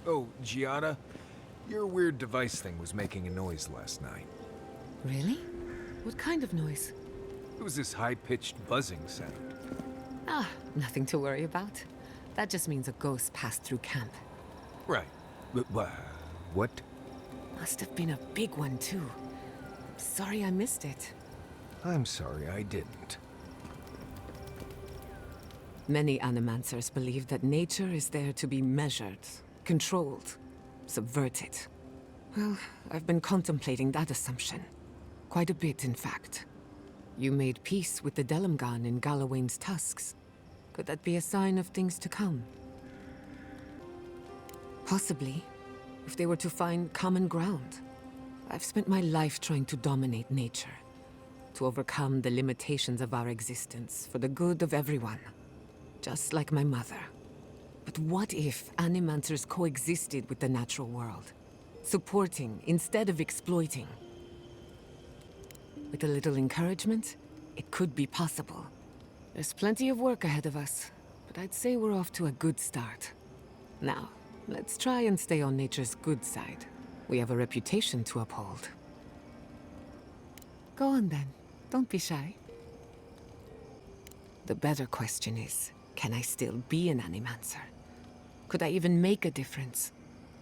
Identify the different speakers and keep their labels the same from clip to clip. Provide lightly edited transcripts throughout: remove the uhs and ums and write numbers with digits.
Speaker 1: Oh, Gianna, your weird device thing was making a noise last night.
Speaker 2: Really? What kind of noise?
Speaker 1: It was this high-pitched buzzing sound.
Speaker 2: Ah, nothing to worry about. That just means a ghost passed through camp.
Speaker 1: Right. But, what?
Speaker 2: Must have been a big one, too. Sorry I missed it.
Speaker 1: I'm sorry I didn't.
Speaker 2: Many animancers believe that nature is there to be measured, controlled, subverted. Well, I've been contemplating that assumption. Quite a bit, in fact. You made peace with the Delimgan in Galawain's tusks. Could that be a sign of things to come? Possibly, if they were to find common ground. I've spent my life trying to dominate nature, to overcome the limitations of our existence for the good of everyone, just like my mother. But what if animancers coexisted with the natural world, supporting instead of exploiting? With a little encouragement, it could be possible. There's plenty of work ahead of us, but I'd say we're off to a good start. Now, let's try and stay on nature's good side. We have a reputation to uphold. Go on then. Don't be shy. The better question is, can I still be an animancer? Could I even make a difference?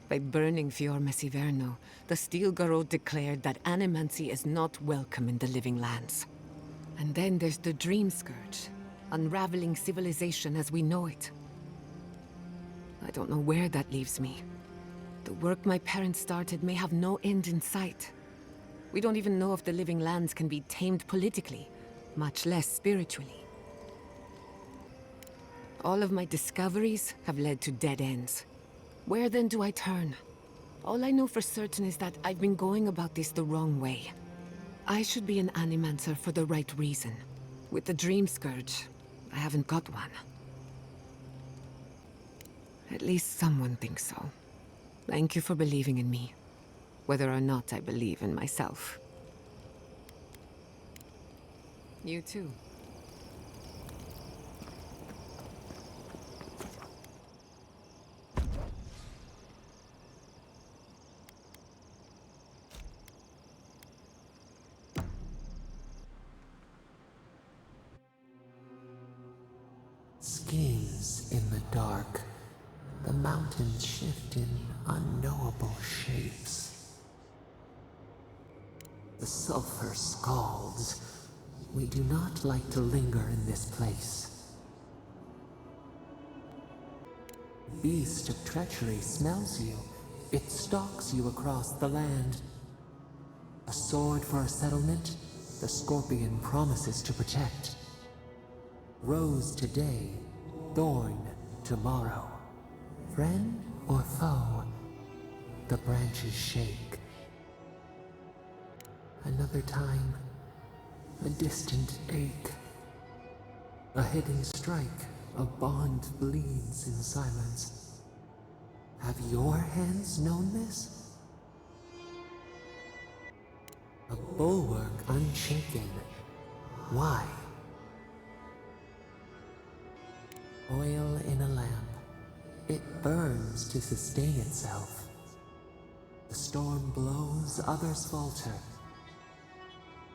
Speaker 2: By burning Fior Messiverno, the Steel Garrote declared that animancy is not welcome in the living lands. And then there's the Dream Scourge, unraveling civilization as we know it. I don't know where that leaves me. The work my parents started may have no end in sight. We don't even know if the living lands can be tamed politically, much less spiritually. All of my discoveries have led to dead ends. Where then do I turn? All I know for certain is that I've been going about this the wrong way. I should be an animancer for the right reason. With the Dream Scourge, I haven't got one. At least someone thinks so. Thank you for believing in me, whether or not I believe in myself. You too.
Speaker 3: Schemes in the dark. The mountains shift in unknowable shapes. The sulfur scalds. We do not like to linger in this place. Beast of treachery smells you. It stalks you across the land. A sword for a settlement, the scorpion promises to protect. Rose today, thorn tomorrow. Friend or foe, the branches shake. Another time, a distant ache. A hidden strike, a bond bleeds in silence. Have your hands known this? A bulwark unshaken. Why? Oil in a lamp. It burns to sustain itself. The storm blows, others falter.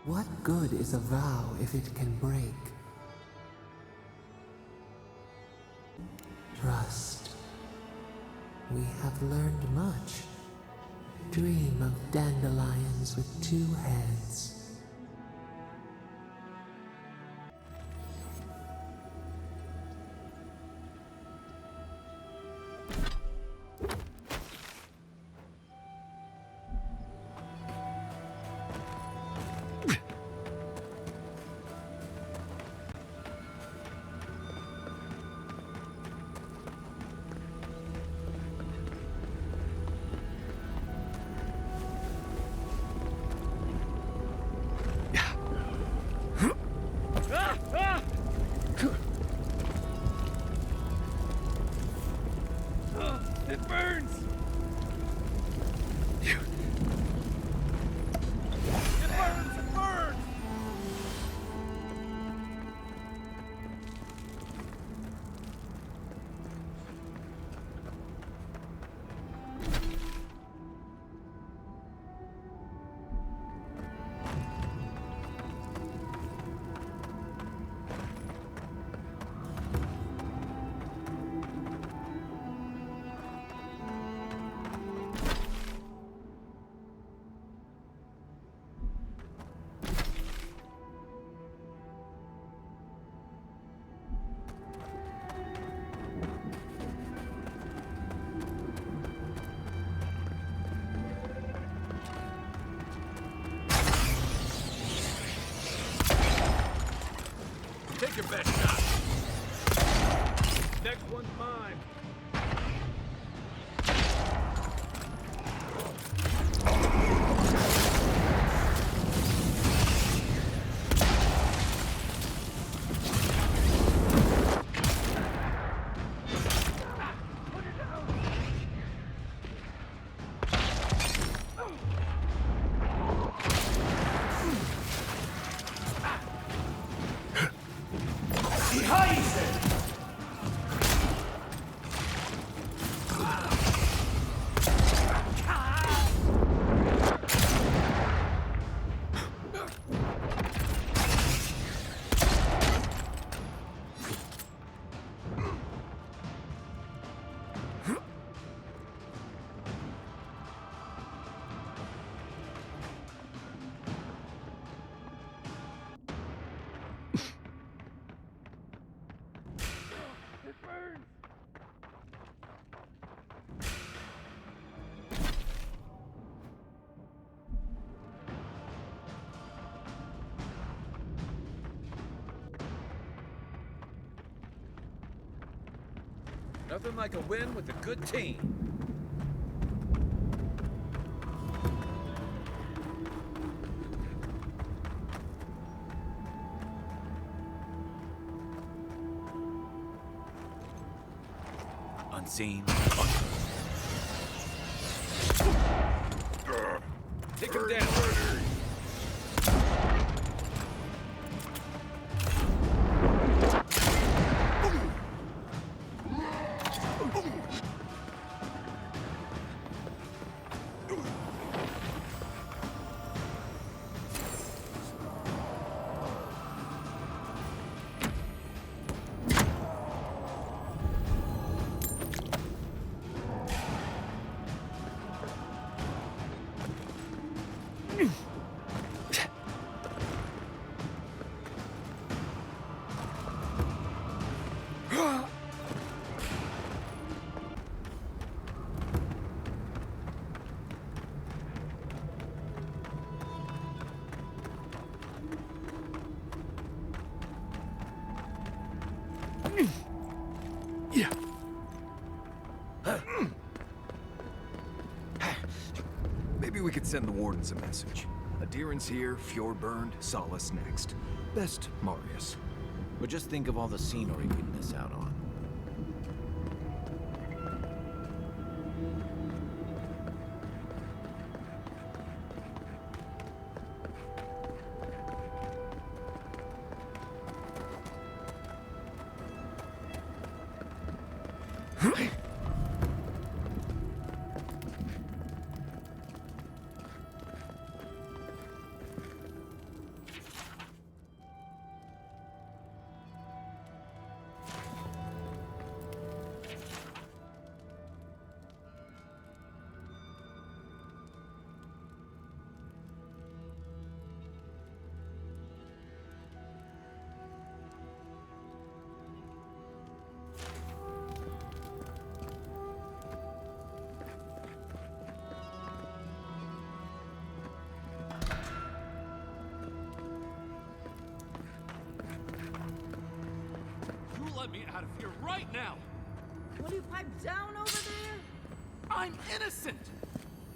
Speaker 3: What good is a vow if it can break? Trust. We have learned much. Dream of dandelions with two heads.
Speaker 1: It burns! It burns! It burns!
Speaker 4: Nothing like a win with a good team. Unseen. Take him down.
Speaker 1: Maybe we could send the wardens a message. Adherence here, Fjord burned, Solace next. Best, Marius.
Speaker 4: But just think of all the scenery we'd miss out on.
Speaker 5: Let me out of here right now!
Speaker 6: Will you pipe down over there?
Speaker 5: I'm innocent!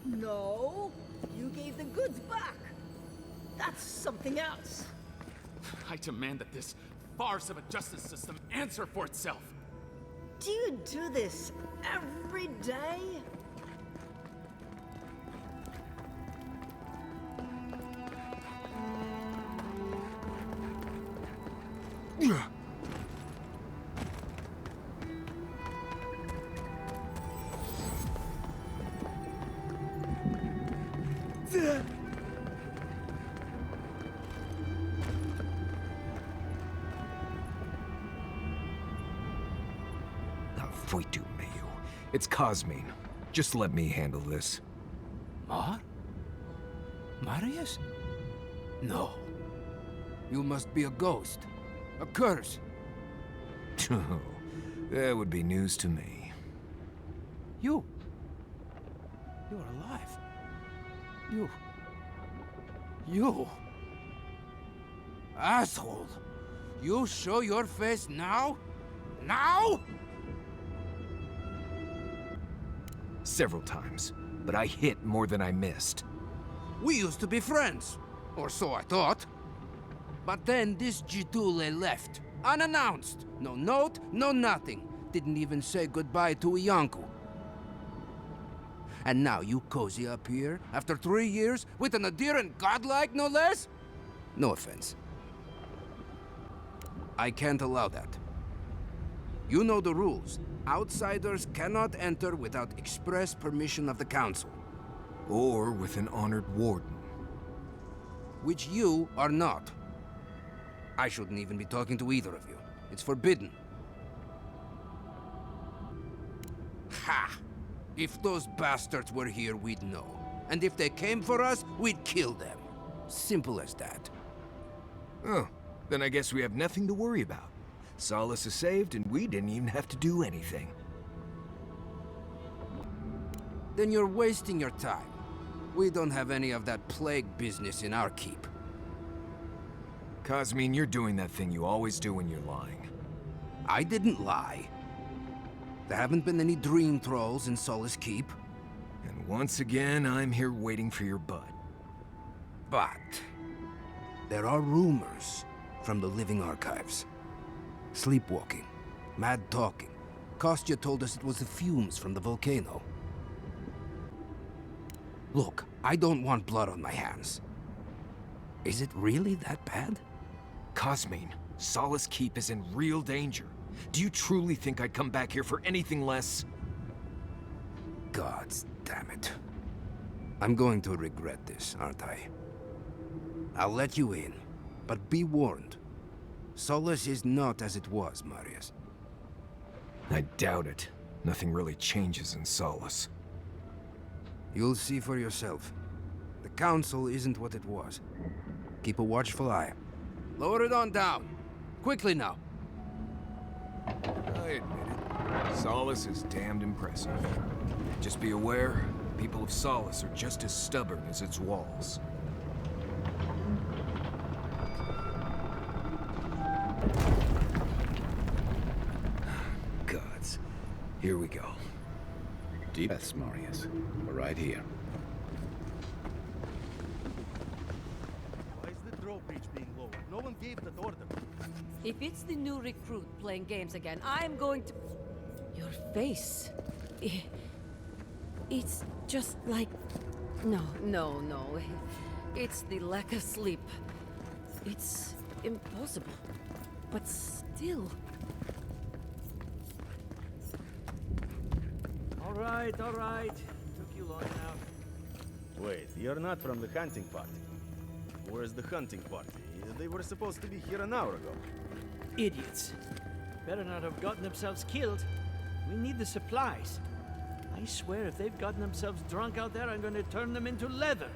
Speaker 6: No, you gave the goods back. That's something else.
Speaker 5: I demand that this farce of a justice system answer for itself.
Speaker 6: Do you do this every day?
Speaker 1: Foi tu, meio. It's Cosmine. Just let me handle this.
Speaker 7: Marius? No. You must be a ghost. A curse.
Speaker 1: Oh, that would be news to me.
Speaker 7: You. You're alive. You. Asshole. You show your face now? Now?
Speaker 1: Several times, but I hit more than I missed.
Speaker 7: We used to be friends. Or so I thought. But then this Jitule left. Unannounced. No note, no nothing. Didn't even say goodbye to Iancu. And now you cozy up here, after 3 years, with an adherent godlike, no less? No offense. I can't allow that. You know the rules. Outsiders cannot enter without express permission of the Council.
Speaker 1: Or with an honored warden.
Speaker 7: Which you are not. I shouldn't even be talking to either of you. It's forbidden. Ha! If those bastards were here, we'd know. And if they came for us, we'd kill them. Simple as that.
Speaker 1: Oh, then I guess we have nothing to worry about. Solace is saved, and we didn't even have to do anything.
Speaker 7: Then you're wasting your time. We don't have any of that plague business in our keep.
Speaker 1: Cosmine, you're doing that thing you always do when you're lying.
Speaker 7: I didn't lie. There haven't been any dream trolls in Solace Keep.
Speaker 1: And once again, I'm here waiting for your butt.
Speaker 7: But there are rumors from the living archives. Sleepwalking, mad talking. Kostya told us it was the fumes from the volcano. Look, I don't want blood on my hands. Is it really that bad?
Speaker 1: Cosmine, Solace Keep is in real danger. Do you truly think I'd come back here for anything less?
Speaker 7: Gods damn it. I'm going to regret this, aren't I? I'll let you in, but be warned. Solace is not as it was, Marius.
Speaker 1: I doubt it. Nothing really changes in Solace.
Speaker 7: You'll see for yourself. The Council isn't what it was. Keep a watchful eye. Lower it on down. Quickly now.
Speaker 1: I admit it. Solace is damned impressive. Just be aware, people of Solace are just as stubborn as its walls. Gods. Here we go.
Speaker 4: Deep breaths, Marius. We're right here.
Speaker 8: Why is the drawbridge being lowered? No one gave that order.
Speaker 6: If it's the new recruit playing games again, I'm going to... Your face... It's just like... No. It's the lack of sleep. It's impossible. But still...
Speaker 8: All right. Took you long enough. Wait, you're not from the hunting party. Where's the hunting party? They were supposed to be here an hour ago.
Speaker 9: Idiots. Better not have gotten themselves killed. We need the supplies. I swear if they've gotten themselves drunk out there, I'm going to turn them into leather.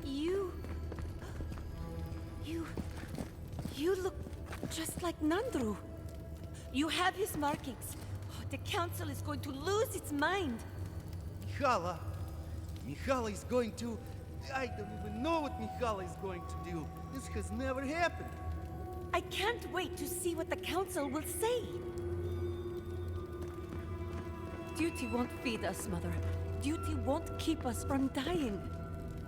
Speaker 6: You look just like Nandru. You have his markings. Oh, the council is going to lose its mind.
Speaker 8: Mihala is going to... I don't even know what Mihala is going to do. This has never happened.
Speaker 6: I can't wait to see what the council will say. Duty won't feed us, Mother. Duty won't keep us from dying.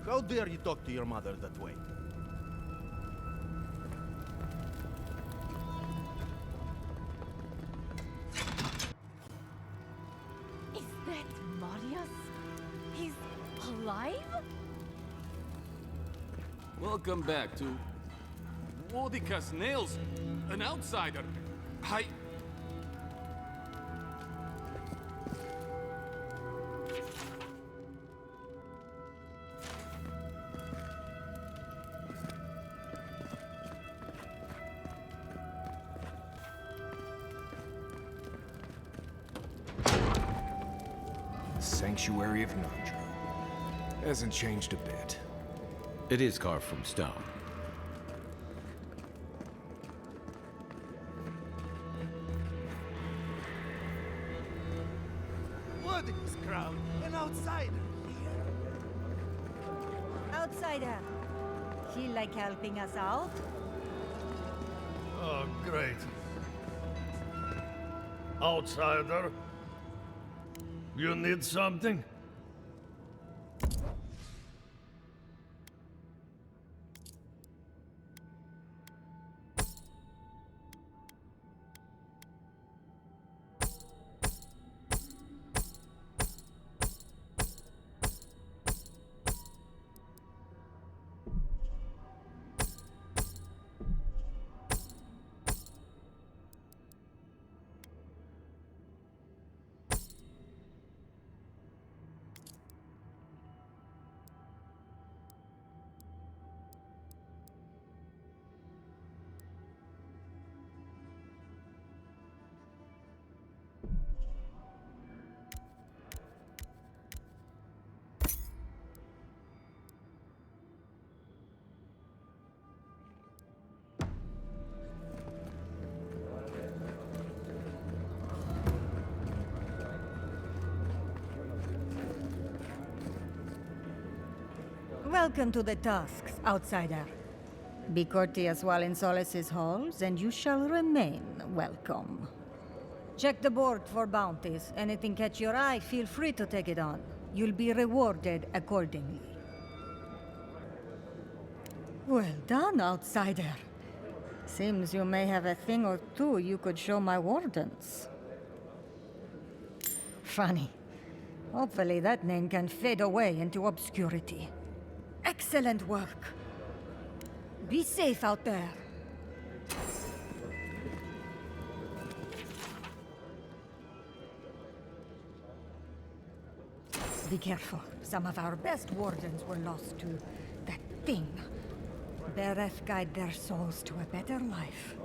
Speaker 8: How dare you talk to your mother that way?
Speaker 6: Is that Marius? He's alive?
Speaker 5: Welcome back to Wodika's Nails, an outsider.
Speaker 1: Sanctuary of Nandro. Hasn't changed a bit.
Speaker 4: It is carved from stone.
Speaker 8: What is crowd? An outsider here?
Speaker 10: Outsider. He like helping us out?
Speaker 11: Oh, great. Outsider. You need something?
Speaker 10: Welcome to the Tusks, outsider. Be courteous while in Solace's halls, and you shall remain welcome. Check the board for bounties. Anything catch your eye, feel free to take it on. You'll be rewarded accordingly. Well done, outsider. Seems you may have a thing or two you could show my wardens. Funny. Hopefully that name can fade away into obscurity. Excellent work. Be safe out there. Be careful. Some of our best wardens were lost to that thing. Bereth guide their souls to a better life.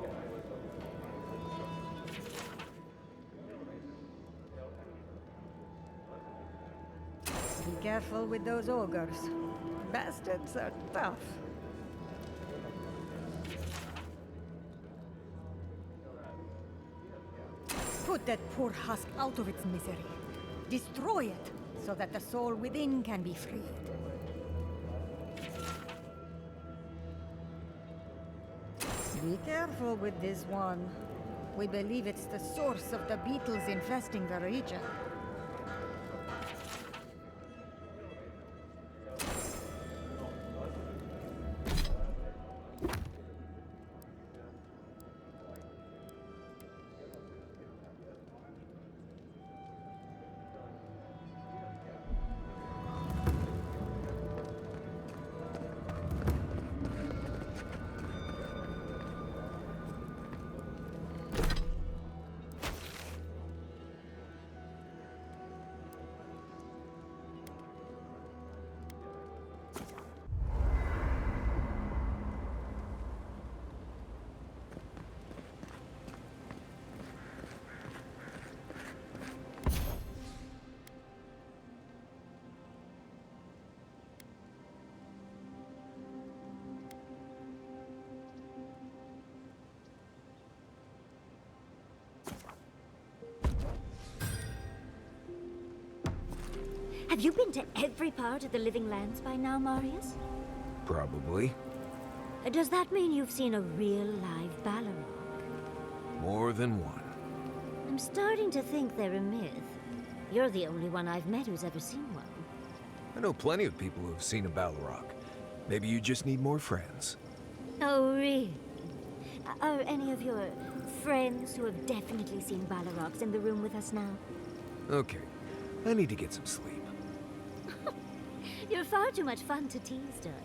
Speaker 10: Be careful with those ogres. Bastards are tough. Put that poor husk out of its misery. Destroy it, so that the soul within can be freed. Be careful with this one. We believe it's the source of the beetles infesting the region.
Speaker 12: Have you been to every part of the Living Lands by now, Marius?
Speaker 1: Probably.
Speaker 12: Does that mean you've seen a real live Balrog?
Speaker 1: More than one.
Speaker 12: I'm starting to think they're a myth. You're the only one I've met who's ever seen one.
Speaker 1: I know plenty of people who have seen a Balrog. Maybe you just need more friends.
Speaker 12: Oh, really? Are any of your friends who have definitely seen Balrogs in the room with us now?
Speaker 1: Okay, I need to get some sleep.
Speaker 12: You're far too much fun to tease, darling.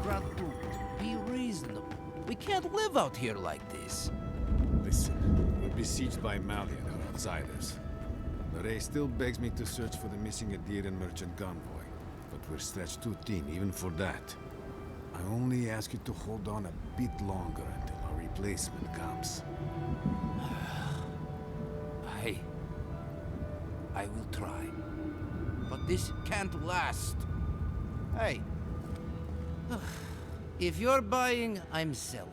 Speaker 7: Ratu, be reasonable. We can't live out here like this.
Speaker 13: Listen, we're besieged by Malian and outsiders. Lorraine still begs me to search for the missing Adirian merchant convoy, but we're stretched too thin even for that. I only ask you to hold on a bit longer until our replacement comes.
Speaker 7: I will try. But this can't last. Hey. If you're buying, I'm selling.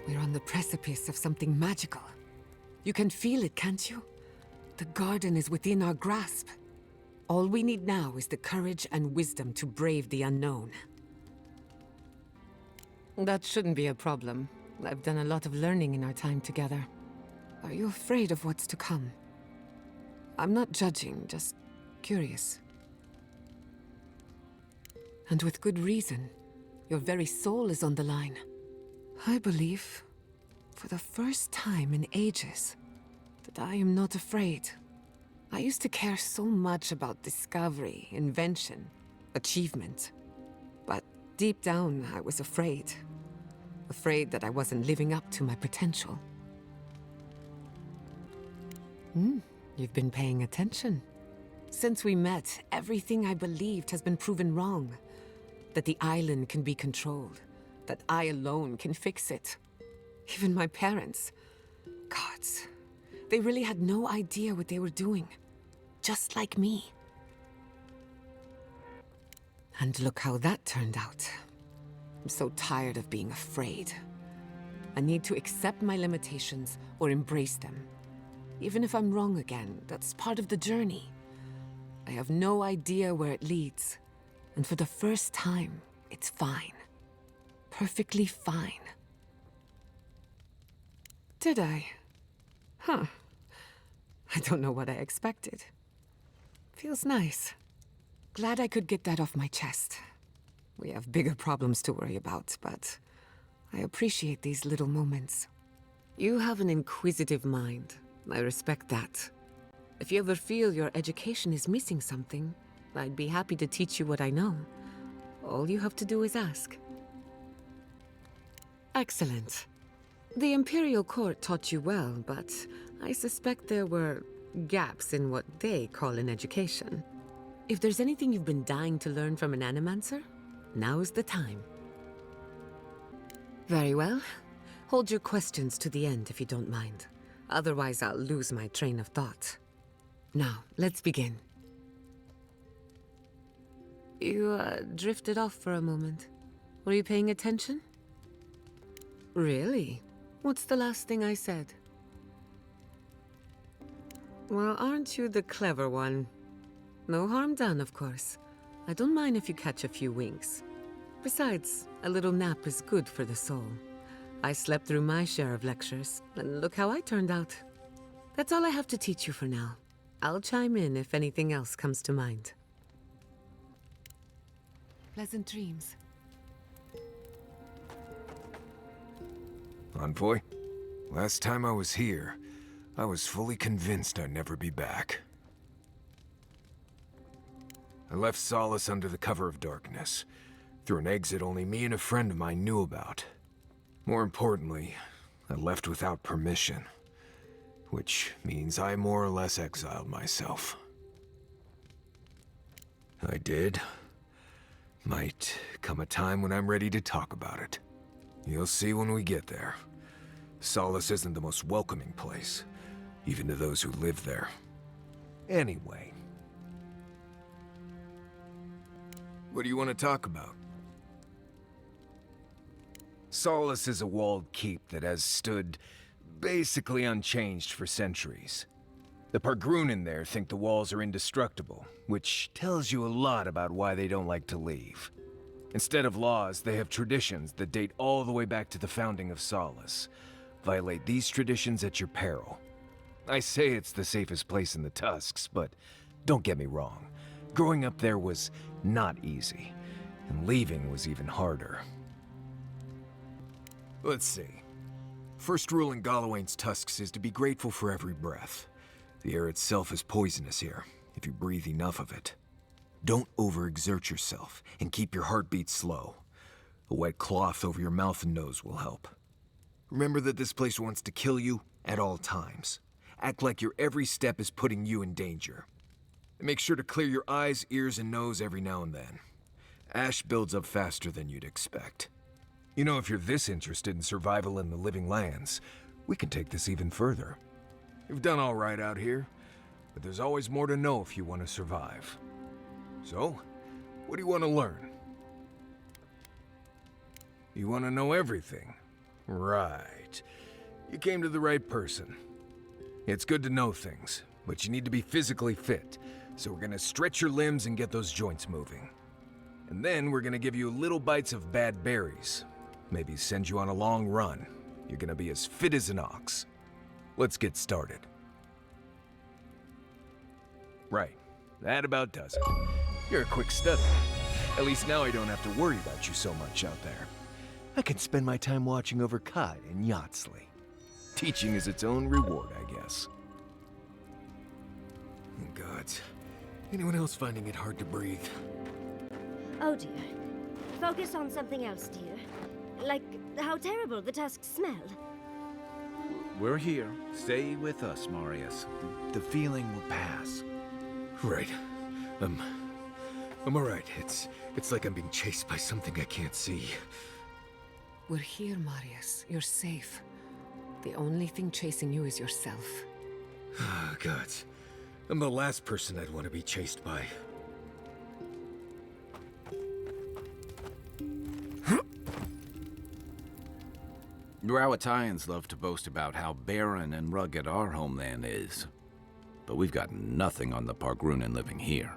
Speaker 2: We're on the precipice of something magical. You can feel it, can't you? The garden is within our grasp. All we need now is the courage and wisdom to brave the unknown. That shouldn't be a problem. I've done a lot of learning in our time together. Are you afraid of what's to come? I'm not judging, just curious. And with good reason. Your very soul is on the line. I believe, for the first time in ages, that I am not afraid. I used to care so much about discovery, invention, achievement. But deep down, I was afraid. Afraid that I wasn't living up to my potential. You've been paying attention. Since we met, everything I believed has been proven wrong. That the island can be controlled. That I alone can fix it. Even my parents. Gods. They really had no idea what they were doing. Just like me. And look how that turned out. I'm so tired of being afraid. I need to accept my limitations or embrace them. Even if I'm wrong again, that's part of the journey. I have no idea where it leads. And for the first time, it's fine. Perfectly fine. Did I? Huh. I don't know what I expected. Feels nice. Glad I could get that off my chest. We have bigger problems to worry about, but I appreciate these little moments. You have an inquisitive mind. I respect that. If you ever feel your education is missing something, I'd be happy to teach you what I know. All you have to do is ask. Excellent. The Imperial Court taught you well, but I suspect there were gaps in what they call an education. If there's anything you've been dying to learn from an Animancer, now is the time. Very well. Hold your questions to the end if you don't mind. Otherwise, I'll lose my train of thought. Now, let's begin. You, drifted off for a moment. Were you paying attention? Really? What's the last thing I said? Well, aren't you the clever one? No harm done, of course. I don't mind if you catch a few winks. Besides, a little nap is good for the soul. I slept through my share of lectures, and look how I turned out. That's all I have to teach you for now. I'll chime in if anything else comes to mind. Pleasant dreams.
Speaker 1: Envoy, last time I was here, I was fully convinced I'd never be back. I left Solace under the cover of darkness, through an exit only me and a friend of mine knew about. More importantly, I left without permission, which means I more or less exiled myself. I did. Might come a time when I'm ready to talk about it. You'll see when we get there. Solace isn't the most welcoming place, even to those who live there. Anyway. What do you want to talk about? Solace is a walled keep that has stood basically unchanged for centuries. The Pargrunen there think the walls are indestructible, which tells you a lot about why they don't like to leave. Instead of laws, they have traditions that date all the way back to the founding of Solace. Violate these traditions at your peril. I say it's the safest place in the Tusks, but don't get me wrong. Growing up there was not easy, and leaving was even harder. Let's see. First rule in Galawain's Tusks is to be grateful for every breath. The air itself is poisonous here, if you breathe enough of it. Don't overexert yourself, and keep your heartbeat slow. A wet cloth over your mouth and nose will help. Remember that this place wants to kill you at all times. Act like your every step is putting you in danger. And make sure to clear your eyes, ears, and nose every now and then. Ash builds up faster than you'd expect. You know, if you're this interested in survival in the living lands, we can take this even further. You've done all right out here, but there's always more to know if you want to survive. So, what do you want to learn? You want to know everything? Right. You came to the right person. It's good to know things, but you need to be physically fit. So we're gonna stretch your limbs and get those joints moving. And then we're gonna give you little bites of bad berries. Maybe send you on a long run. You're gonna be as fit as an ox. Let's get started. Right. That about does it. You're a quick study. At least now I don't have to worry about you so much out there. I can spend my time watching over Kai and Yatsley. Teaching is its own reward, I guess. Gods. Anyone else finding it hard to breathe?
Speaker 12: Oh dear. Focus on something else, dear. Like how terrible the tusks smell.
Speaker 4: We're here. Stay with us, Marius. The feeling will pass.
Speaker 1: Right. I'm alright. It's like I'm being chased by something I can't see.
Speaker 2: We're here, Marius. You're safe. The only thing chasing you is yourself.
Speaker 1: Ah, God. I'm the last person I'd want to be chased by.
Speaker 5: Rawatayans love to boast about how barren and rugged our homeland is. But we've got nothing on the Pargrunan living here.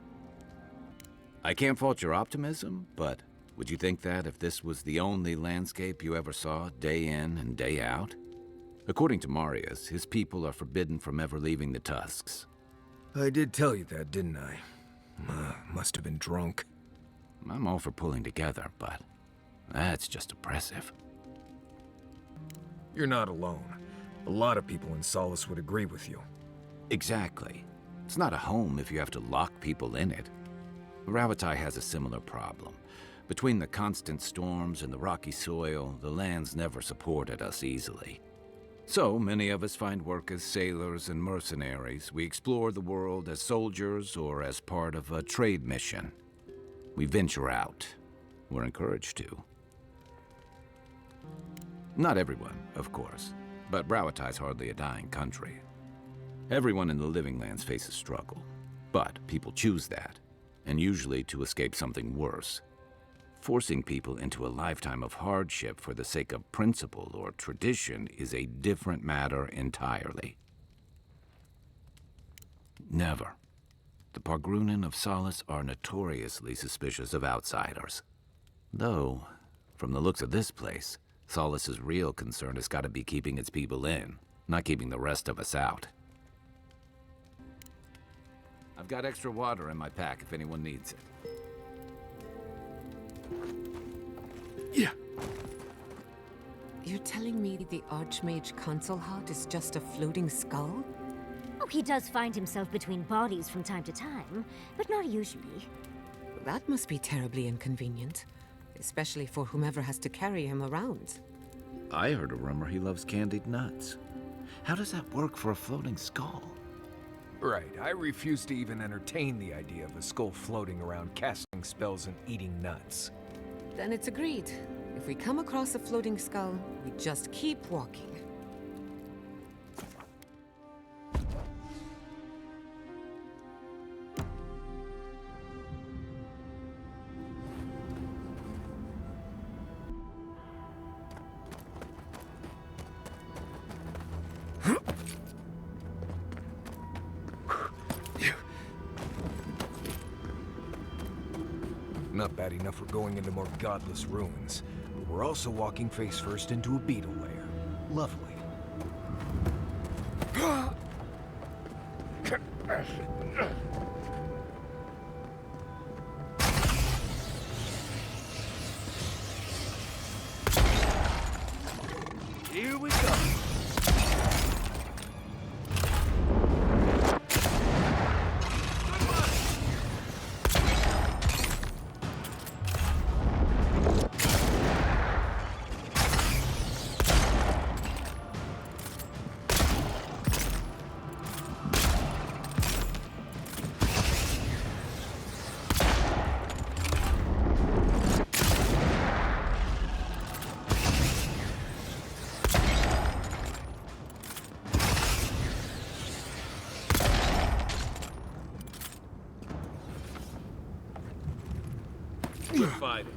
Speaker 5: I can't fault your optimism, but would you think that if this was the only landscape you ever saw, day in and day out? According to Marius, his people are forbidden from ever leaving the Tusks.
Speaker 1: I did tell you that, didn't I? Must have been drunk.
Speaker 5: I'm all for pulling together, but that's just oppressive.
Speaker 1: You're not alone. A lot of people in Solace would agree with you.
Speaker 5: Exactly. It's not a home if you have to lock people in it. Ravatai has a similar problem. Between the constant storms and the rocky soil, the lands never supported us easily. So many of us find work as sailors and mercenaries. We explore the world as soldiers or as part of a trade mission. We venture out. We're encouraged to. Not everyone, of course, but Browatai's hardly a dying country. Everyone in the Living Lands faces struggle, but people choose that, and usually to escape something worse. Forcing people into a lifetime of hardship for the sake of principle or tradition is a different matter entirely. Never. The Pargrunan of Solace are notoriously suspicious of outsiders. Though, from the looks of this place, Solace's real concern has got to be keeping its people in, not keeping the rest of us out. I've got extra water in my pack if anyone needs it.
Speaker 1: Yeah.
Speaker 2: You're telling me the Archmage Consulhot is just a floating skull?
Speaker 12: Oh, he does find himself between bodies from time to time, but not usually.
Speaker 2: That must be terribly inconvenient, especially for whomever has to carry him around.
Speaker 5: I heard a rumor he loves candied nuts. How does that work for a floating skull?
Speaker 1: Right, I refuse to even entertain the idea of a skull floating around casting spells and eating nuts.
Speaker 2: Then it's agreed. If we come across a floating skull, we just keep walking.
Speaker 1: Not bad enough we're going into more godless ruins, but we're also walking face first into a beetle lair. Lovely.
Speaker 4: Here we go. Good fighting.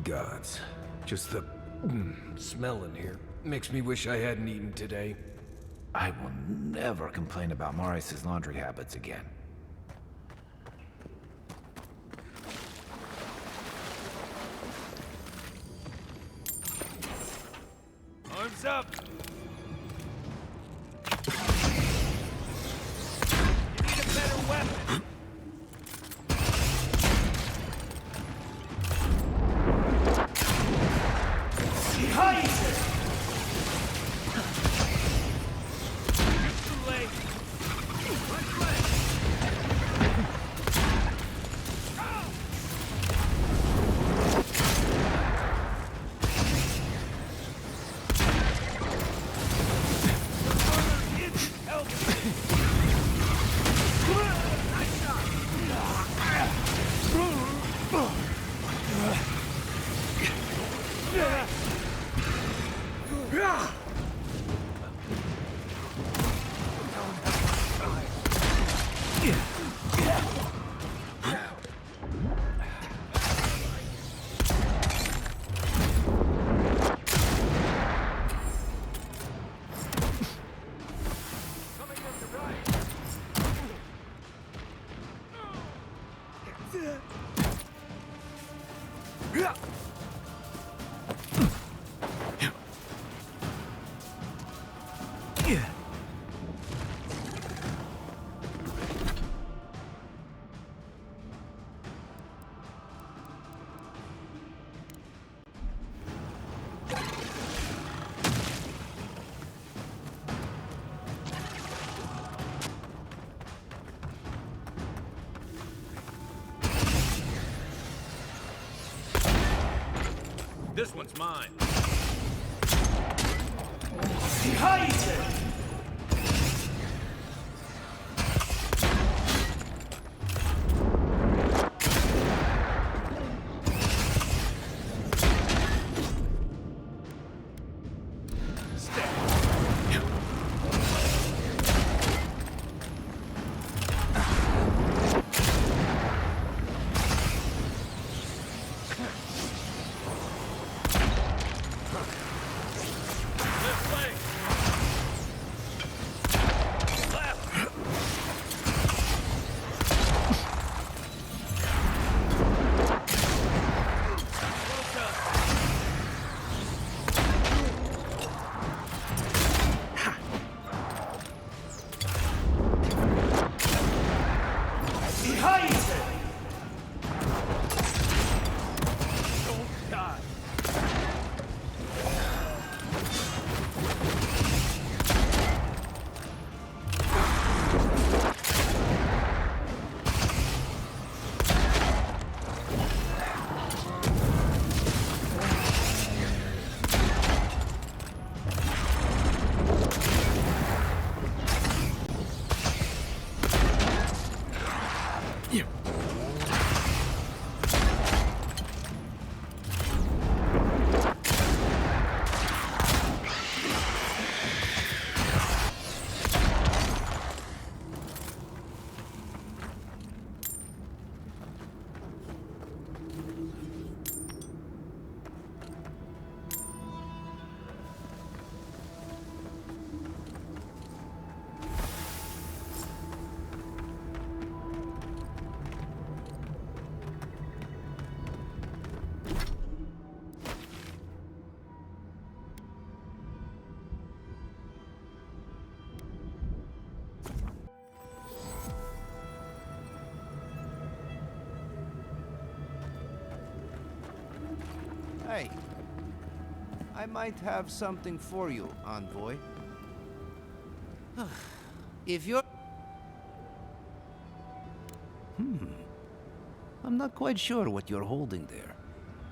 Speaker 1: Gods. Just the smell in here makes me wish I hadn't eaten today.
Speaker 5: I will never complain about Marius' laundry habits again.
Speaker 11: Arms up! You need a better weapon!
Speaker 4: This one's mine.
Speaker 7: Hey, I might have something for you, envoy. If you're... I'm not quite sure what you're holding there.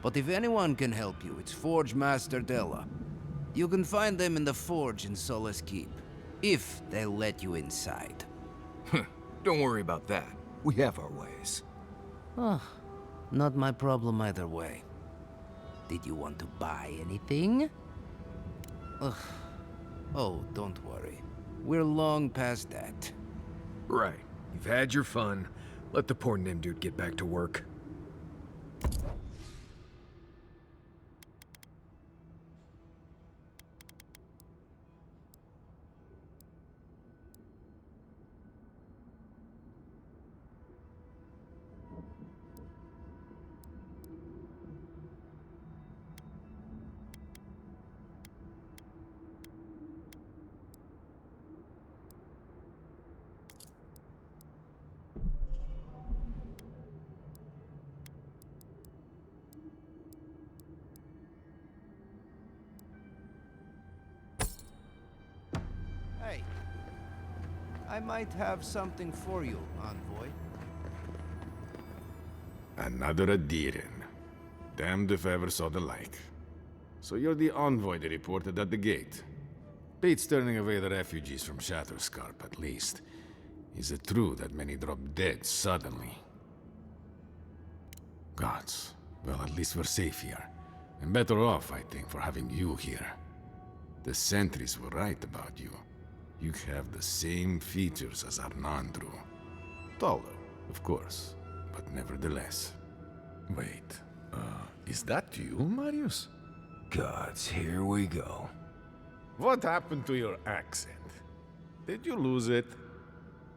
Speaker 7: But if anyone can help you, it's Forge Master Della. You can find them in the forge in Solace Keep, if they'll let you inside.
Speaker 1: Don't worry about that. We have our ways.
Speaker 7: Oh, not my problem either way. Did you want to buy anything? Ugh. Oh, don't worry. We're long past that.
Speaker 1: Right. You've had your fun. Let the poor Nim dude get back to work.
Speaker 7: Hey, I might have something for you, envoy.
Speaker 13: Another Adiran. Damned if I ever saw the like. So you're the envoy they reported at the gate. Pete's turning away the refugees from Shatterscarp, at least. Is it true that many drop dead suddenly? Gods. Well, at least we're safe here. And better off, I think, for having you here. The sentries were right about you. You have the same features as Arnandru. Taller, of course, but nevertheless.
Speaker 4: Wait, is that you, Marius?
Speaker 1: Gods, here we go.
Speaker 13: What happened to your accent? Did you lose it?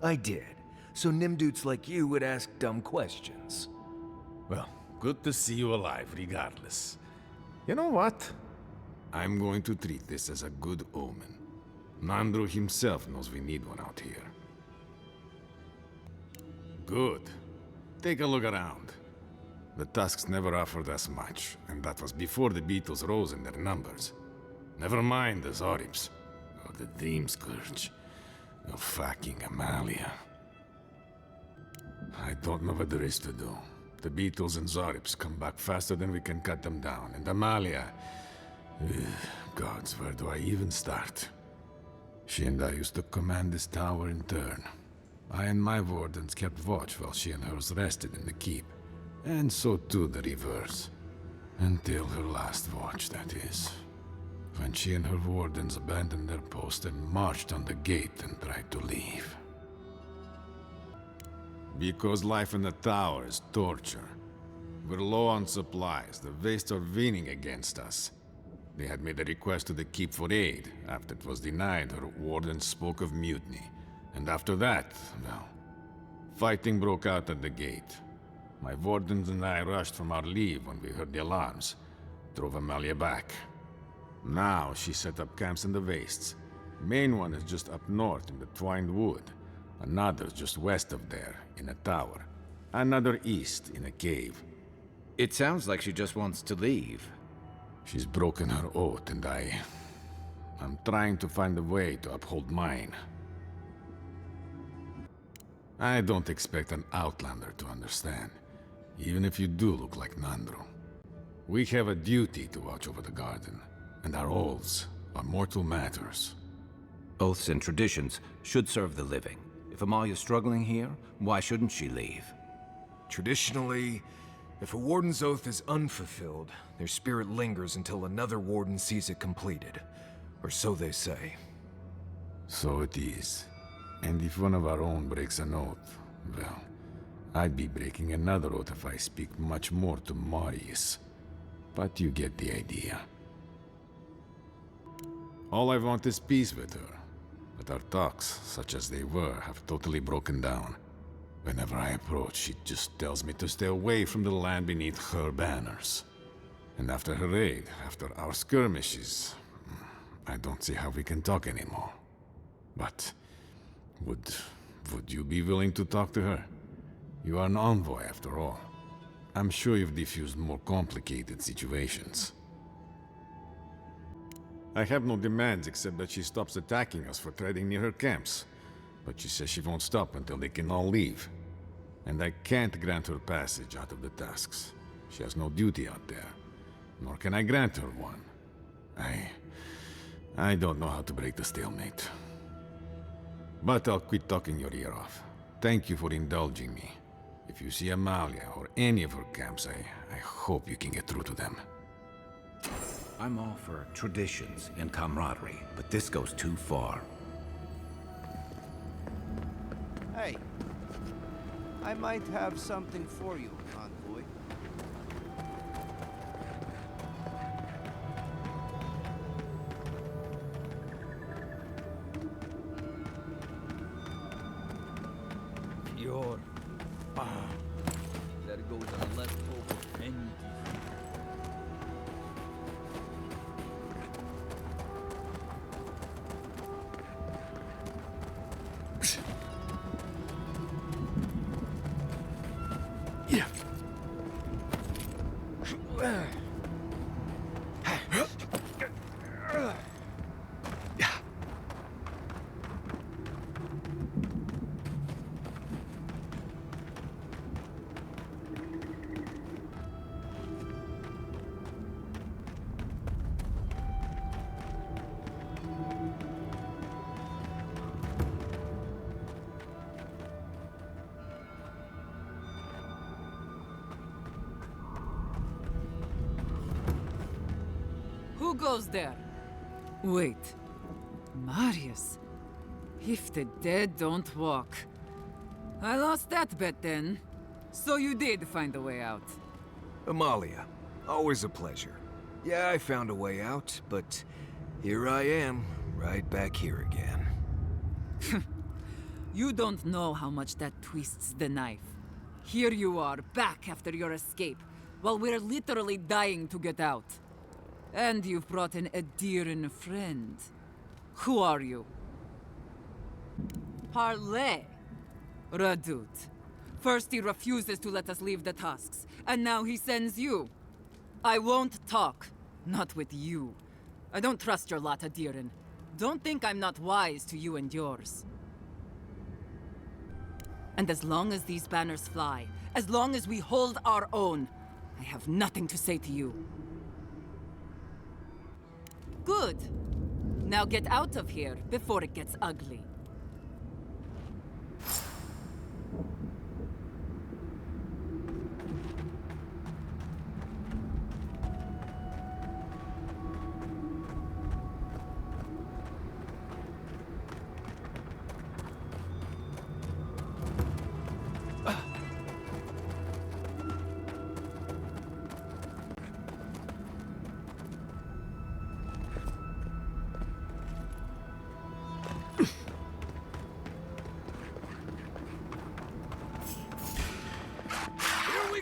Speaker 1: I did. So Nimdudes like you would ask dumb questions.
Speaker 13: Well, good to see you alive, regardless. You know what? I'm going to treat this as a good omen. Nandru himself knows we need one out here. Good. Take a look around. The Tusks never offered us much, and that was before the Beetles rose in their numbers. Never mind the Zoribs, or the Dream Scourge, or fucking Amalia. I don't know what there is to do. The Beetles and Zoribs come back faster than we can cut them down, and Amalia... Gods, where do I even start? She and I used to command this tower in turn. I and my wardens kept watch while she and hers rested in the keep. And so too the reverse. Until her last watch, that is. When she and her wardens abandoned their post and marched on the gate and tried to leave. Because life in the tower is torture. We're low on supplies. The Vastes are winning against us. They had made a request to the keep for aid. After it was denied, her wardens spoke of mutiny. And after that, well, fighting broke out at the gate. My wardens and I rushed from our leave when we heard the alarms. Drove Amalia back. Now she set up camps in the Vastes. Main one is just up north in the Twined Wood. Another's just west of there, in a tower. Another east, in a cave.
Speaker 5: It sounds like she just wants to leave.
Speaker 13: She's broken her oath, and I'm trying to find a way to uphold mine. I don't expect an Outlander to understand, even if you do look like Nandru. We have a duty to watch over the garden, and our oaths are mortal matters.
Speaker 5: Oaths and traditions should serve the living. If Amalia's struggling here, why shouldn't she leave?
Speaker 1: Traditionally, if a warden's oath is unfulfilled, their spirit lingers until another warden sees it completed. Or so they say.
Speaker 13: So it is. And if one of our own breaks an oath, well, I'd be breaking another oath if I speak much more to Marius. But you get the idea. All I want is peace with her. But our talks, such as they were, have totally broken down. Whenever I approach, she just tells me to stay away from the land beneath her banners. And after her raid, after our skirmishes, I don't see how we can talk anymore. But would you be willing to talk to her? You are an envoy, after all. I'm sure you've diffused more complicated situations. I have no demands except that she stops attacking us for treading near her camps. But she says she won't stop until they can all leave. And I can't grant her passage out of the Tusks. She has no duty out there. Nor can I grant her one. I don't know how to break the stalemate. But I'll quit talking your ear off. Thank you for indulging me. If you see Amalia or any of her camps, I hope you can get through to them.
Speaker 5: I'm all for traditions and camaraderie, but this goes too far.
Speaker 7: Hey, I might have something for you, envoy.
Speaker 11: Your there goes a leftover empty.
Speaker 1: Yeah.
Speaker 2: Who goes there? Wait. Marius. If the dead don't walk. I lost that bet then. So you did find a way out.
Speaker 1: Amalia, always a pleasure. Yeah, I found a way out, but here I am, right back here again.
Speaker 2: You don't know how much that twists the knife. Here you are, back after your escape, while we're literally dying to get out. And you've brought in a dear friend. Who are you? Parley. Radut. First he refuses to let us leave the Tusks, and now he sends you. I won't talk. Not with you. I don't trust your lot, Adirin. Don't think I'm not wise to you and yours. And as long as these banners fly, as long as we hold our own, I have nothing to say to you. Good. Now get out of here before it gets ugly.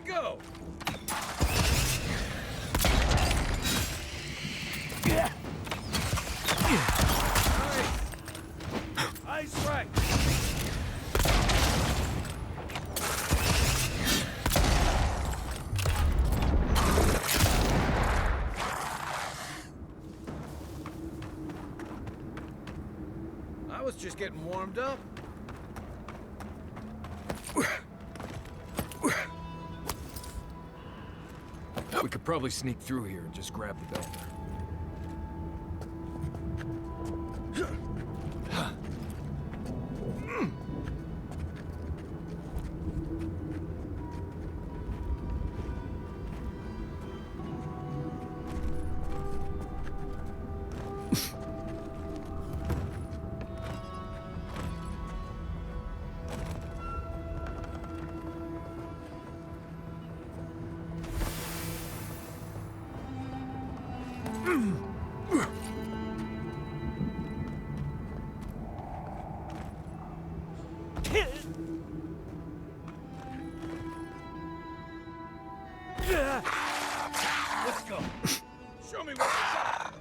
Speaker 11: Go! Ice right!
Speaker 4: I was just getting warmed up.
Speaker 1: We could probably sneak through here and just grab the banner.
Speaker 11: Let's go. Show me what you got.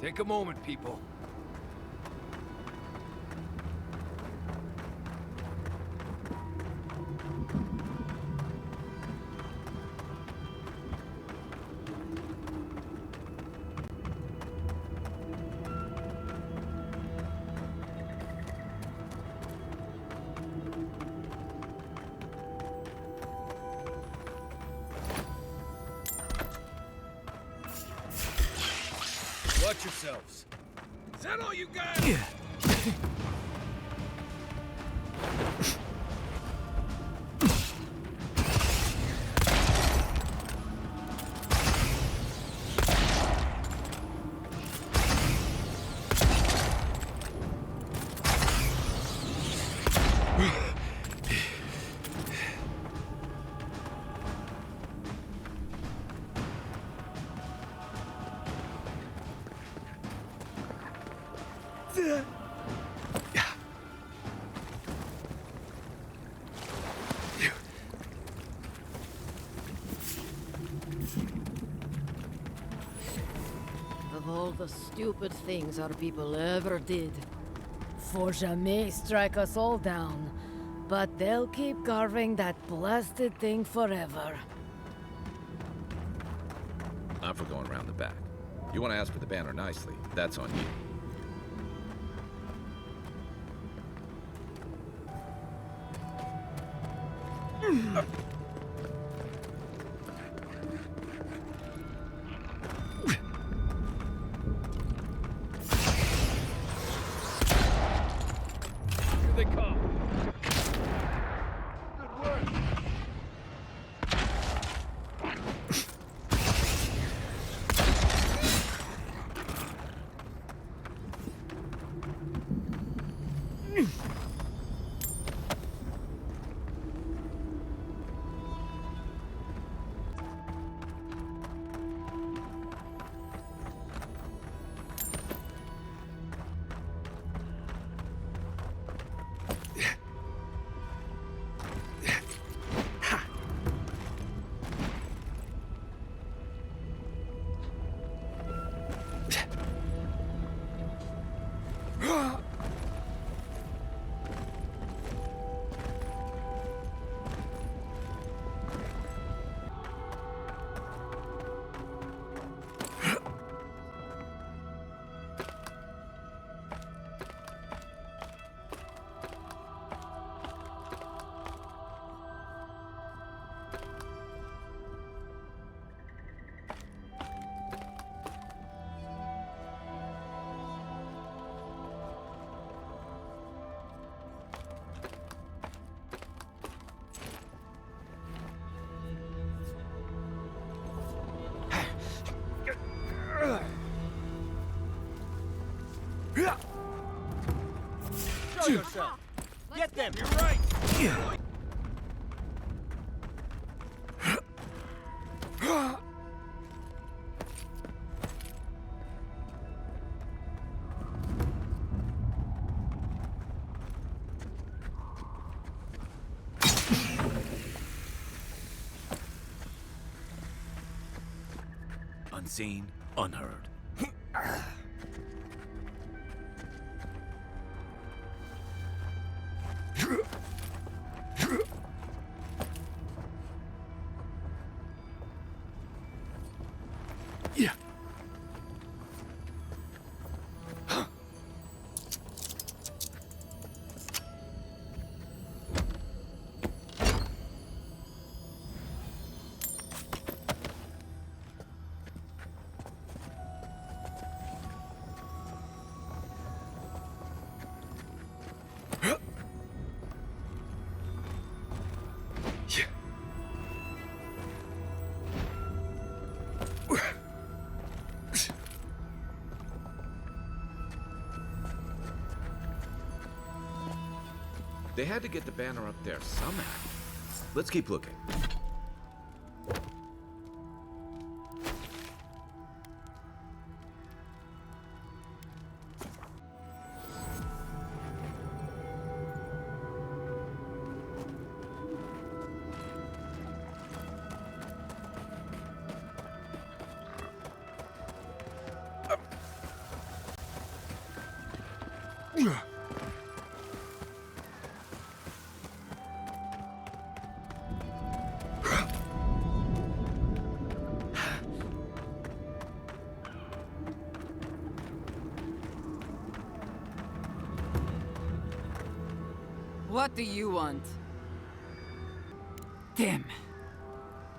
Speaker 1: Take a moment, people.
Speaker 11: Watch yourselves. Is that all you got?
Speaker 14: Of all the stupid things our people ever did, Forja may strike us all down, but they'll keep carving that blasted thing forever.
Speaker 5: I'm for going around the back. You want to ask for the banner nicely, that's on you.
Speaker 11: Here they come. Good work. Show yourself. Get them. You're right.
Speaker 4: Unseen, unheard.
Speaker 1: Yeah.
Speaker 5: They had to get the banner up there somehow. Let's keep looking.
Speaker 2: What do you want? Damn.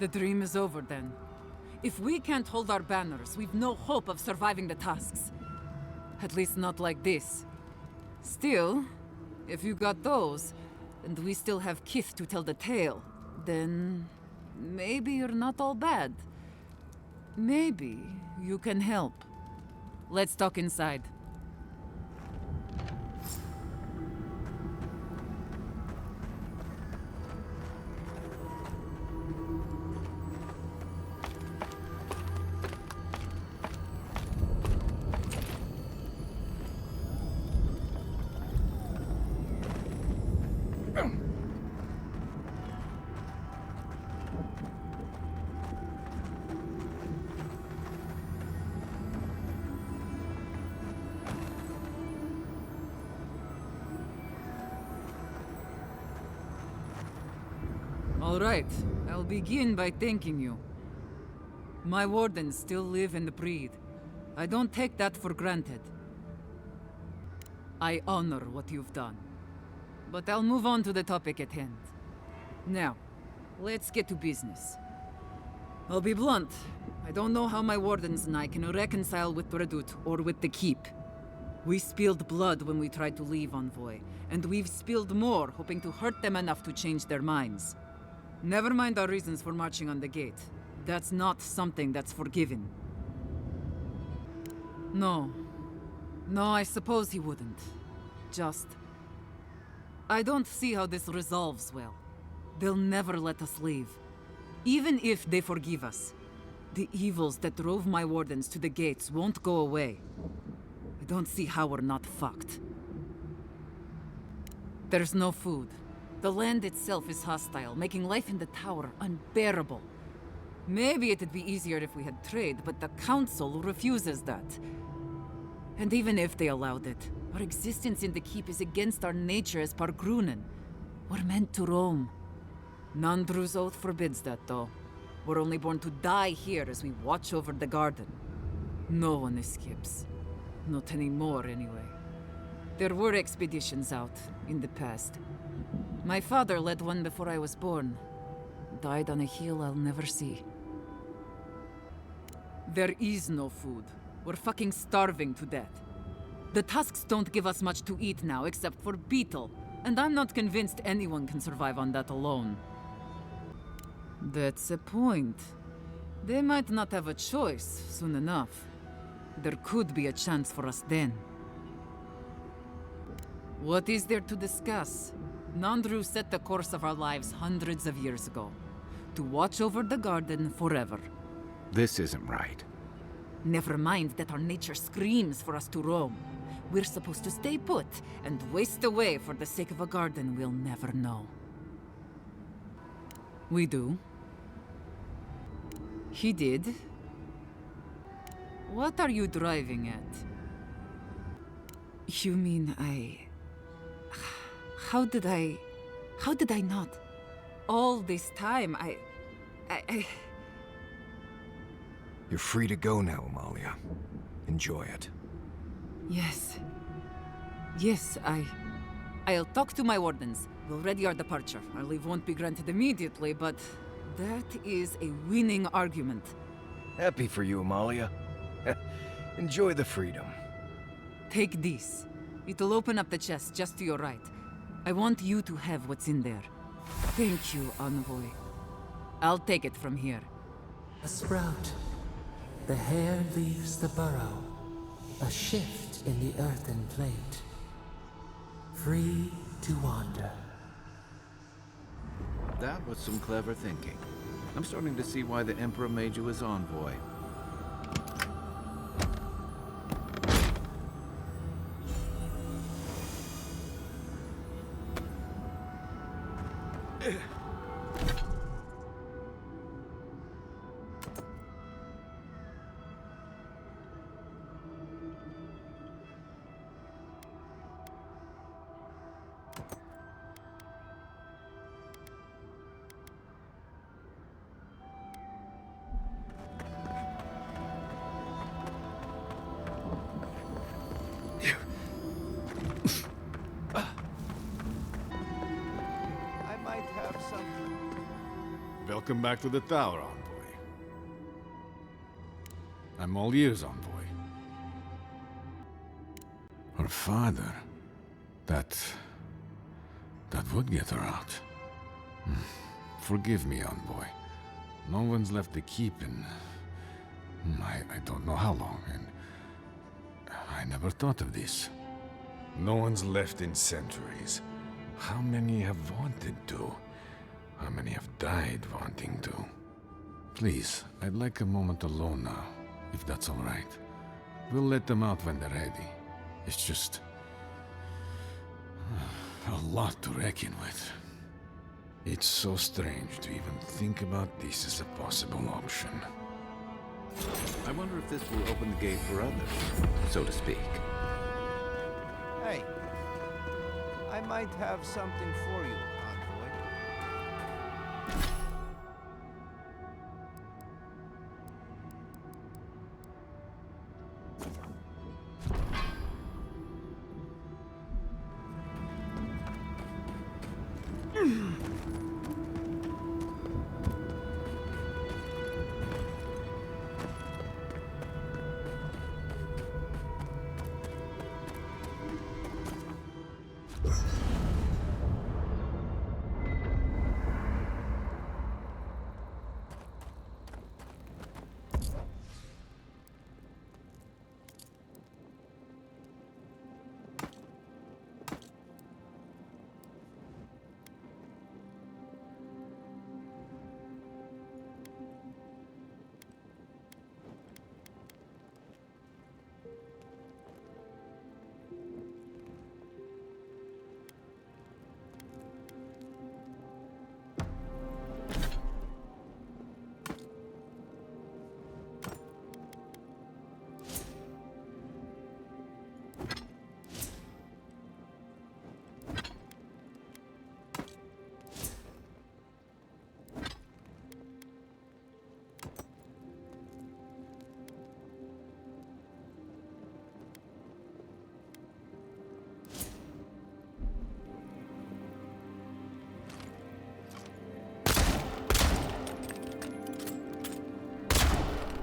Speaker 2: The dream is over then. If we can't hold our banners, we've no hope of surviving the tasks. At least not like this. Still, if you got those, and we still have Kith to tell the tale, then maybe you're not all bad. Maybe you can help. Let's talk inside. All right, I'll begin by thanking you. My wardens still live and breathe. I don't take that for granted. I honor what you've done. But I'll move on to the topic at hand. Now, let's get to business. I'll be blunt. I don't know how my wardens and I can reconcile with Redout or with the Keep. We spilled blood when we tried to leave Envoy, and we've spilled more hoping to hurt them enough to change their minds. Never mind our reasons for marching on the gate. That's not something that's forgiven. No, I suppose he wouldn't. Just... I don't see how this resolves well. They'll never let us leave. Even if they forgive us, the evils that drove my wardens to the gates won't go away. I don't see how we're not fucked. There's no food. The land itself is hostile, making life in the tower unbearable. Maybe it'd be easier if we had trade, but the Council refuses that. And even if they allowed it, our existence in the Keep is against our nature as Pargrunen. We're meant to roam. Nandru's oath forbids that, though. We're only born to die here as we watch over the garden. No one escapes. Not anymore, anyway. There were expeditions out, in the past. My father led one before I was born. Died on a hill I'll never see. There is no food. We're fucking starving to death. The tusks don't give us much to eat now, except for beetle. And I'm not convinced anyone can survive on that alone. That's a point. They might not have a choice soon enough. There could be a chance for us then. What is there to discuss? Nandru set the course of our lives hundreds of years ago. To watch over the garden forever.
Speaker 5: This isn't right.
Speaker 2: Never mind that our nature screams for us to roam. We're supposed to stay put and waste away for the sake of a garden we'll never know. We do. He did. What are you driving at? You mean How did I not? All this time, I...
Speaker 1: You're free to go now, Amalia. Enjoy it.
Speaker 2: Yes. Yes, I'll talk to my wardens. We'll ready our departure. Our leave won't be granted immediately, but that is a winning argument.
Speaker 1: Happy for you, Amalia. Enjoy the freedom.
Speaker 2: Take this. It'll open up the chest just to your right. I want you to have what's in there. Thank you, Envoy. I'll take it from here.
Speaker 3: A sprout. The hair leaves the burrow. A shift in the earthen plate. Free to wander.
Speaker 5: That was some clever thinking. I'm starting to see why the Emperor made you his envoy.
Speaker 13: Welcome back to the tower, envoy. I'm all ears, envoy. Her father... That would get her out. Forgive me, envoy. No one's left the keep in... I don't know how long, and... I never thought of this.
Speaker 15: No one's left in centuries. How many have wanted to? How many have died wanting to?
Speaker 13: Please, I'd like a moment alone now, if that's all right. We'll let them out when they're ready. It's just... a lot to reckon with.
Speaker 15: It's so strange to even think about this as a possible option.
Speaker 4: I wonder if this will open the gate for others, so to speak.
Speaker 8: Hey, I might have something for you, envoy.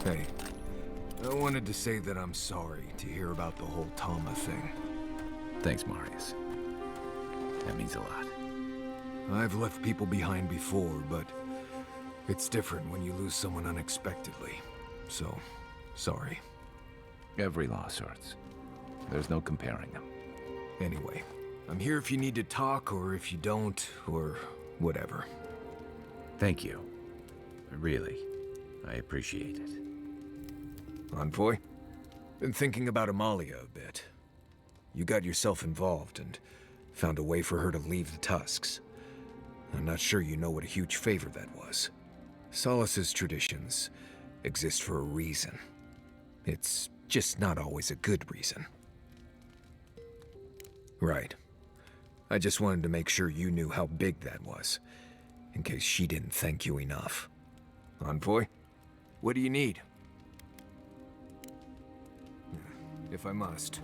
Speaker 1: Hey, I wanted to say that I'm sorry to hear about the whole Tama thing.
Speaker 5: Thanks, Marius. That means a lot.
Speaker 1: I've left people behind before, but it's different when you lose someone unexpectedly. So, sorry.
Speaker 5: Every loss hurts. There's no comparing them.
Speaker 1: Anyway, I'm here if you need to talk, or if you don't, or whatever.
Speaker 5: Thank you. Really, I appreciate it.
Speaker 1: Envoy? Been thinking about Amalia a bit. You got yourself involved and found a way for her to leave the Tusks. I'm not sure you know what a huge favor that was. Solace's traditions exist for a reason. It's just not always a good reason. Right. I just wanted to make sure you knew how big that was, in case she didn't thank you enough. Envoy? What do you need? If I must.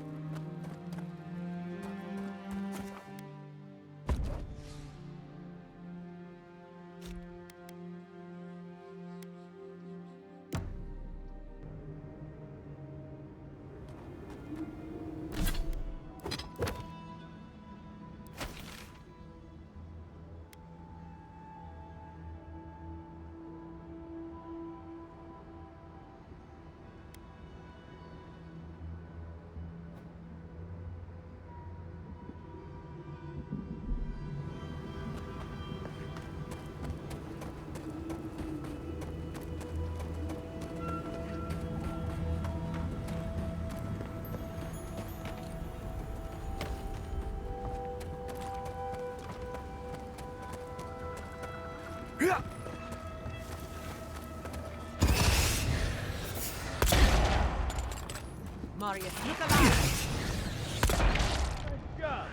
Speaker 6: Marius, look alive!
Speaker 8: Let's go!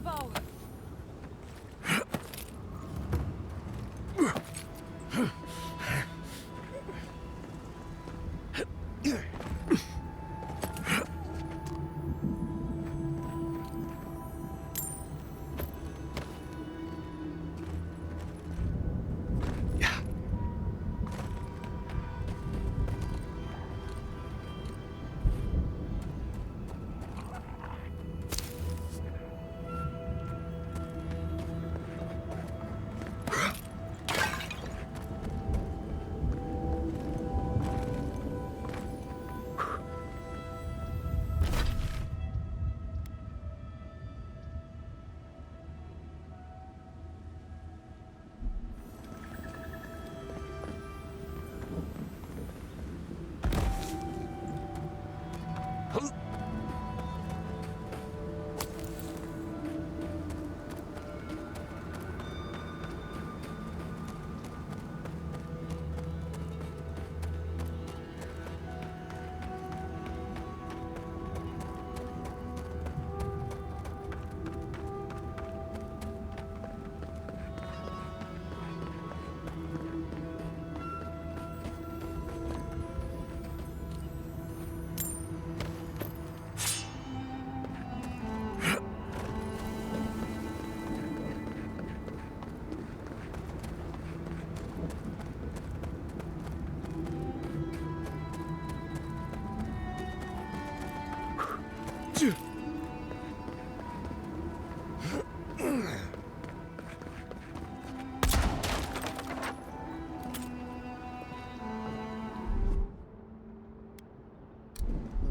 Speaker 6: Bravo!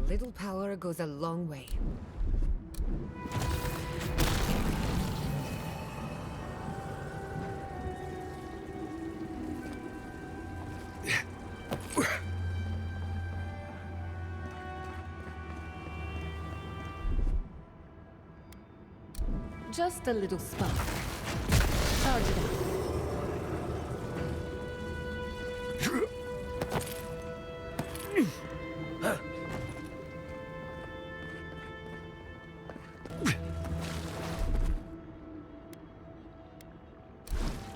Speaker 2: Little power goes a long way. Just a little spark. Charge it up.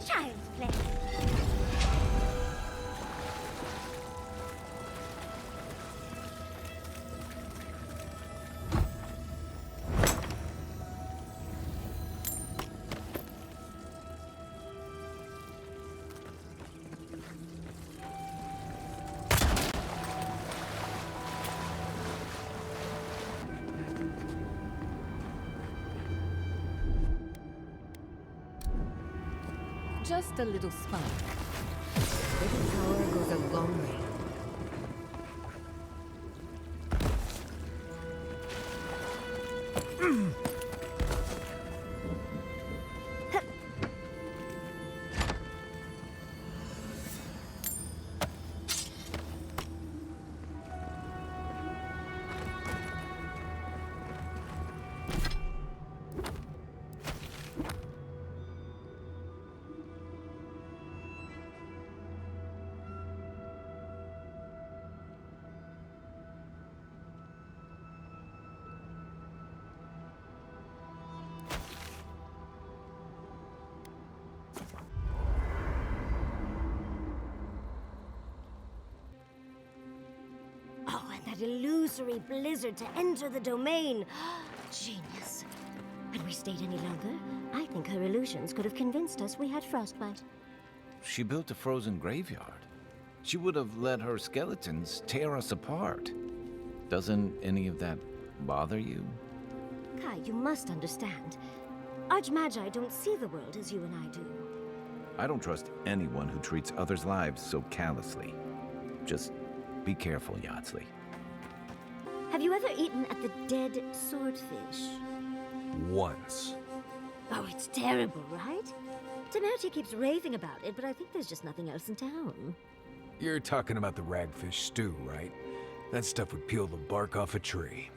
Speaker 12: Child's play.
Speaker 2: Just a little spark. Little power goes a long way.
Speaker 12: Oh, and that illusory blizzard to enter the domain. Genius. Had we stayed any longer, I think her illusions could have convinced us we had frostbite.
Speaker 5: She built a frozen graveyard. She would have let her skeletons tear us apart. Doesn't any of that bother you?
Speaker 12: Kai, you must understand. Archmagi don't see the world as you and I do.
Speaker 5: I don't trust anyone who treats others' lives so callously. Just be careful, Yardsley.
Speaker 12: Have you ever eaten at the Dead Swordfish?
Speaker 1: Once.
Speaker 12: Oh, it's terrible, right? Temerity keeps raving about it, but I think there's just nothing else in town.
Speaker 1: You're talking about the ragfish stew, right? That stuff would peel the bark off a tree.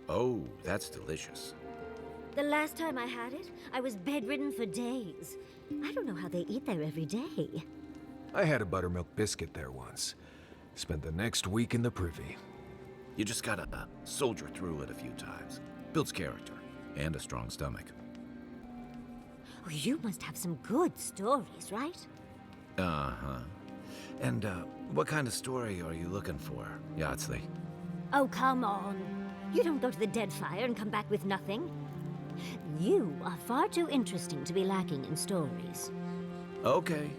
Speaker 5: Oh, that's delicious.
Speaker 12: The last time I had it, I was bedridden for days. I don't know how they eat there every day.
Speaker 1: I had a buttermilk biscuit there once. Spent the next week in the privy.
Speaker 5: You just gotta soldier through it a few times. Builds character and a strong stomach.
Speaker 12: Well, you must have some good stories, right?
Speaker 5: Uh-huh. And, what kind of story are you looking for, Yardsley?
Speaker 12: Oh, come on. You don't go to the Deadfire and come back with nothing. You are far too interesting to be lacking in stories.
Speaker 5: Okay.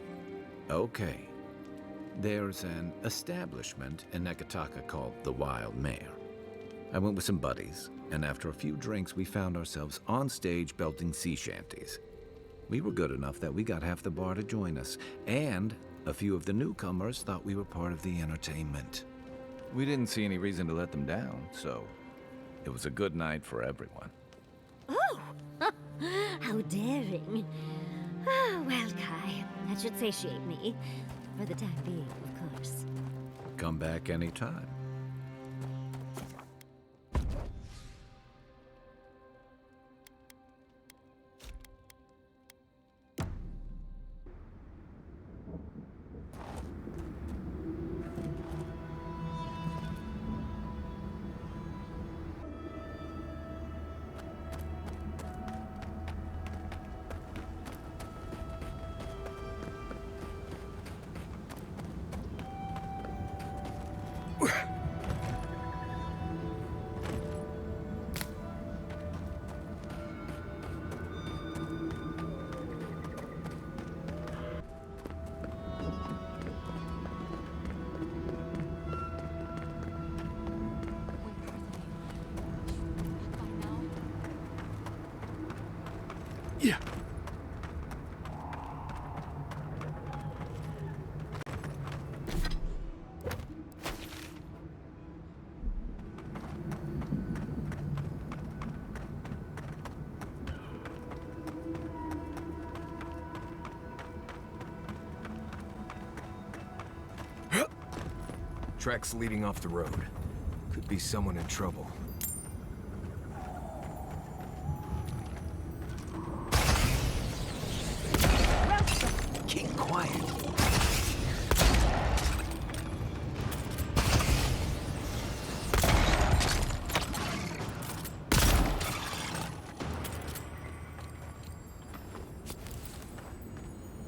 Speaker 5: Okay. There's an establishment in Nekataka called the Wild Mare. I went with some buddies, and after a few drinks, we found ourselves on stage belting sea shanties. We were good enough that we got half the bar to join us, and a few of the newcomers thought we were part of the entertainment. We didn't see any reason to let them down, so it was a good night for everyone.
Speaker 12: Oh! How daring. Ah, well, Kai, that should satiate me. For the time being, of course.
Speaker 5: Come back anytime.
Speaker 15: Yeah.
Speaker 1: Tracks leading off the road. Could be someone in trouble. Keep quiet.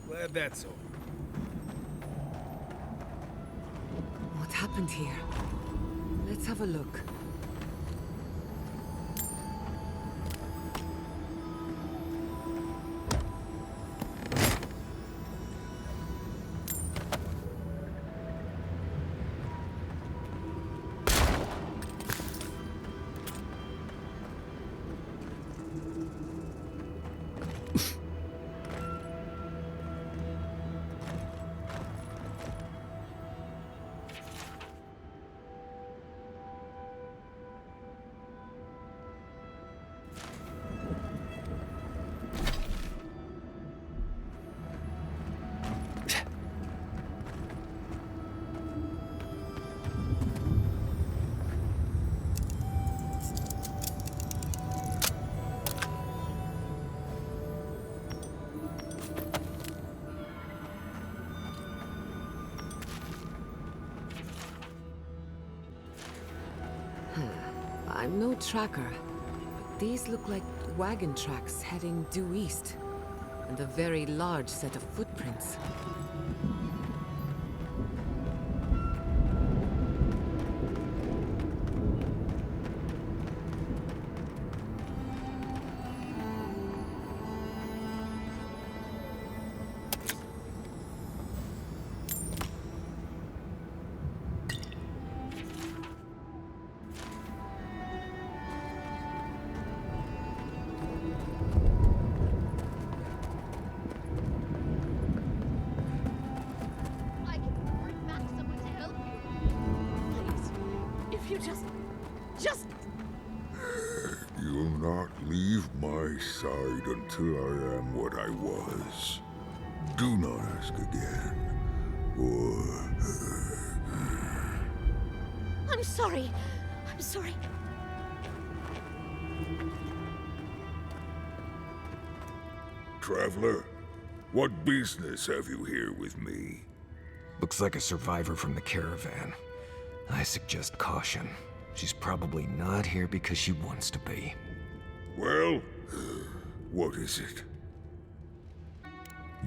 Speaker 4: Glad that's over.
Speaker 2: What happened here? Let's have a look. I'm no tracker, but these look like wagon tracks heading due east, and a very large set of footprints.
Speaker 16: You'll not leave my side until I am what I was. Do not ask again, or...
Speaker 12: I'm sorry. I'm sorry.
Speaker 16: Traveler, what business have you here with me?
Speaker 1: Looks like a survivor from the caravan. I suggest caution. She's probably not here because she wants to be.
Speaker 16: Well, what is it?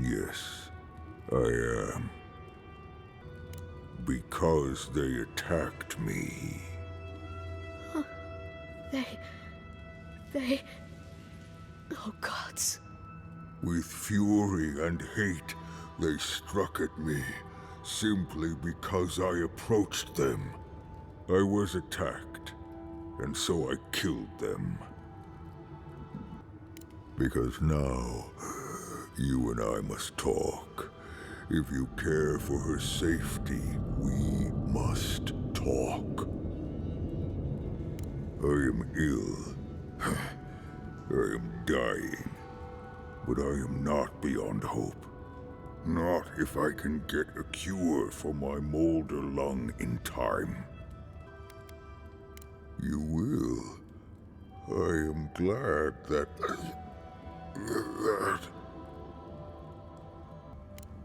Speaker 16: Yes, I am. Because they attacked me.
Speaker 14: They... Oh, gods.
Speaker 16: With fury and hate, they struck at me, simply because I approached them. I was attacked, and so I killed them. Because now, you and I must talk. If you care for her safety, we must talk. I am ill. I am dying. But I am not beyond hope. Not if I can get a cure for my molder lung in time. You will. I am glad that...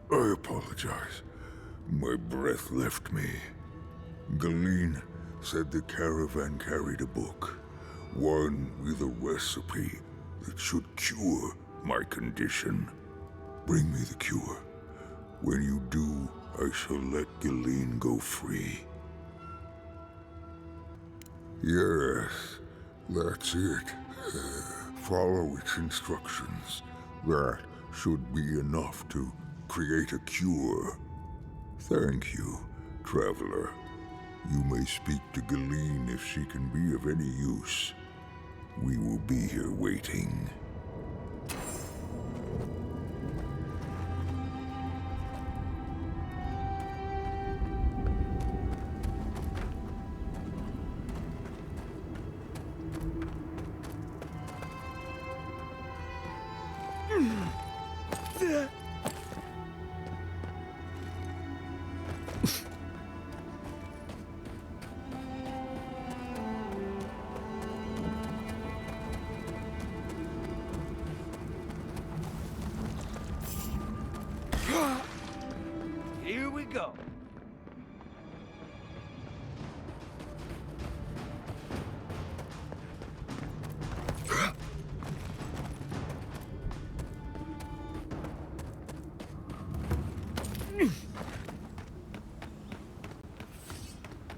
Speaker 16: I apologize. My breath left me. Galeen said the caravan carried a book. One with a recipe that should cure my condition. Bring me the cure. When you do, I shall let Galeen go free. Yes, that's it. Follow its instructions. That should be enough to create a cure. Thank you, traveler. You may speak to Galeen if she can be of any use. We will be here waiting.
Speaker 9: Here we go.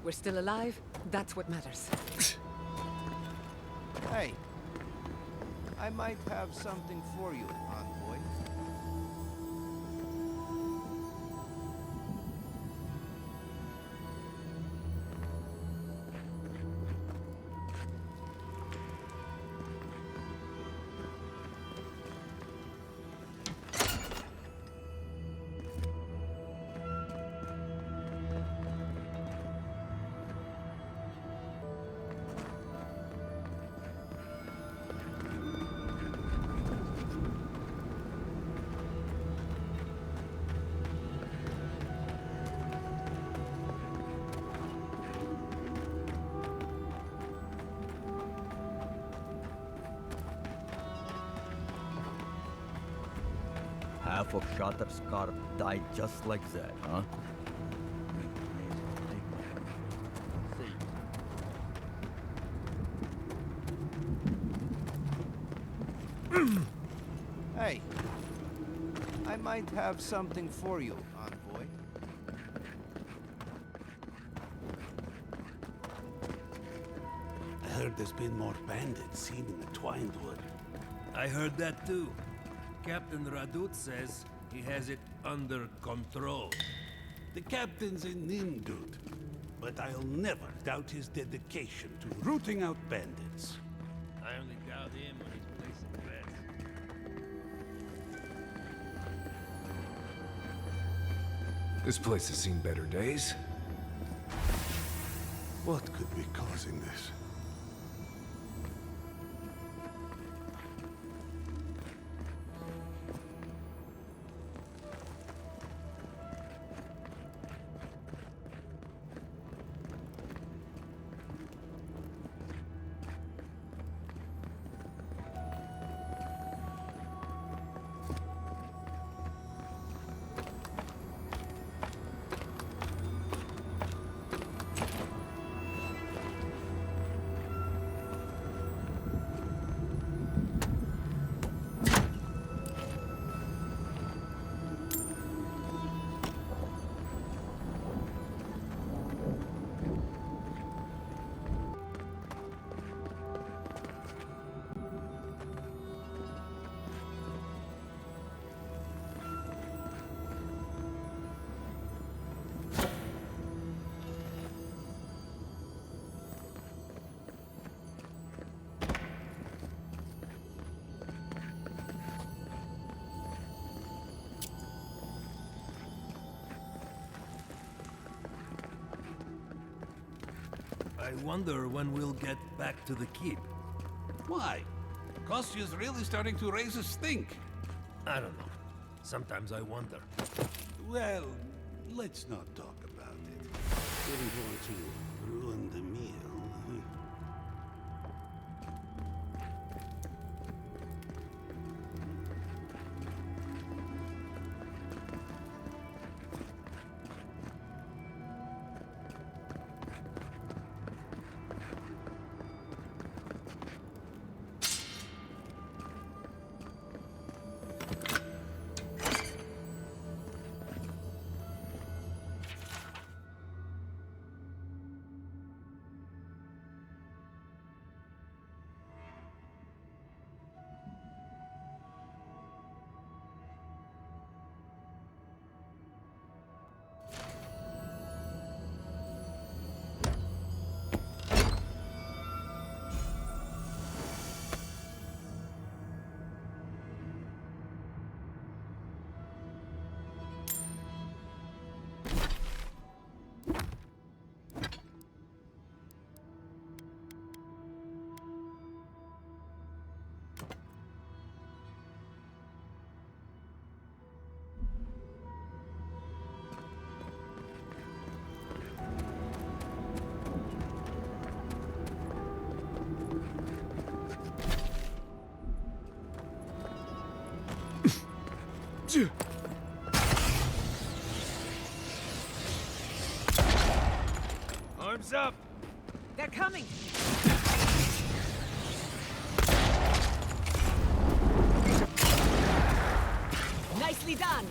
Speaker 2: We're still alive. That's what matters.
Speaker 8: Hey, I might have something for you, envoy.
Speaker 17: Half of Shatter's guard died just like that, huh?
Speaker 8: Hey, I might have something for you, envoy.
Speaker 18: I heard there's been more bandits seen in the Twined Wood.
Speaker 19: I heard that too. Captain Radut says he has it under control.
Speaker 18: The captain's a Nimdut, but I'll never doubt his dedication to rooting out bandits.
Speaker 19: I only doubt him when he's placing bets.
Speaker 15: This place has seen better days.
Speaker 18: What could be causing this?
Speaker 19: I wonder when we'll get back to the keep.
Speaker 18: Why? Kostyu's really starting to raise a stink.
Speaker 19: I don't know. Sometimes I wonder.
Speaker 18: Well, let's not talk about it. Didn't want to ruin the meal.
Speaker 19: Arms up!
Speaker 2: They're coming! Nicely done!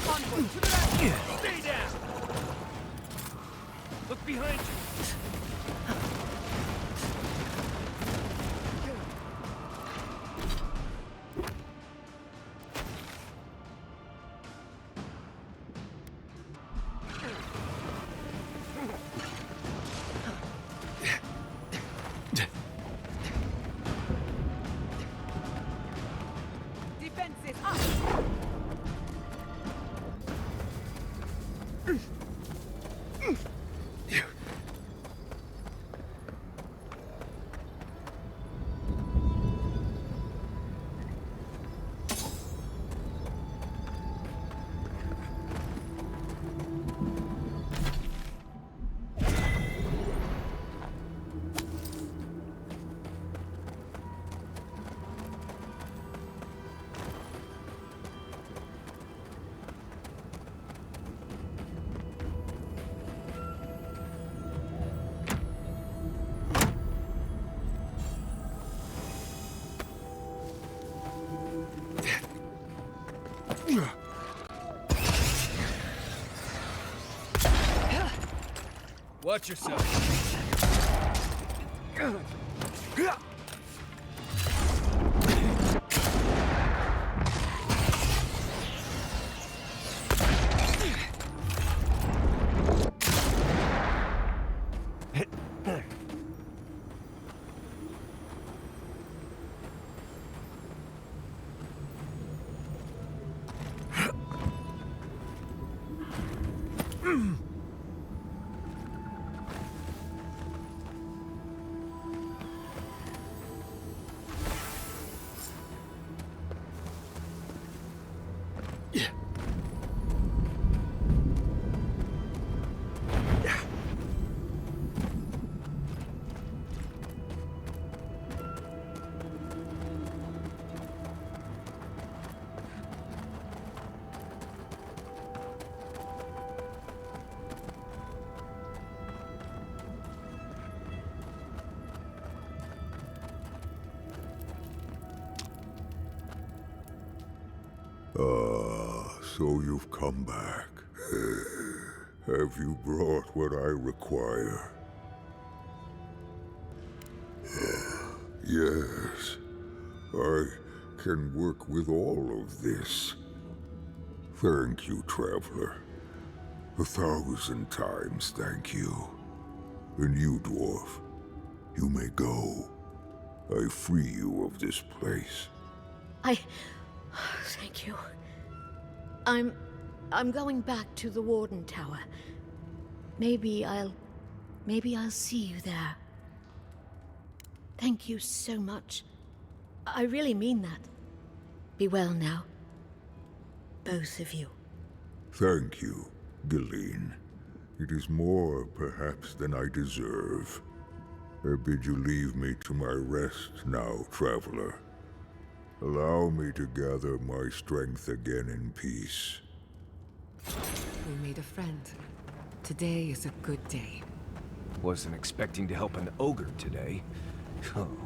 Speaker 19: Onward to the left! Stay down! Look behind you!
Speaker 2: Defenses up!
Speaker 19: Watch yourself.
Speaker 16: So you've come back. Have you brought what I require? Yes. I can work with all of this. Thank you, Traveler. 1,000 times thank you. And you, dwarf, you may go. I free you of this place.
Speaker 20: Thank you. I'm going back to the Warden Tower. Maybe I'll see you there. Thank you so much. I really mean that. Be well now. Both of you.
Speaker 16: Thank you, Galeen. It is more, perhaps, than I deserve. I bid you leave me to my rest now, traveler. Allow me to gather my strength again in peace.
Speaker 2: We made a friend. Today is a good day.
Speaker 1: Wasn't expecting to help an ogre today. Oh,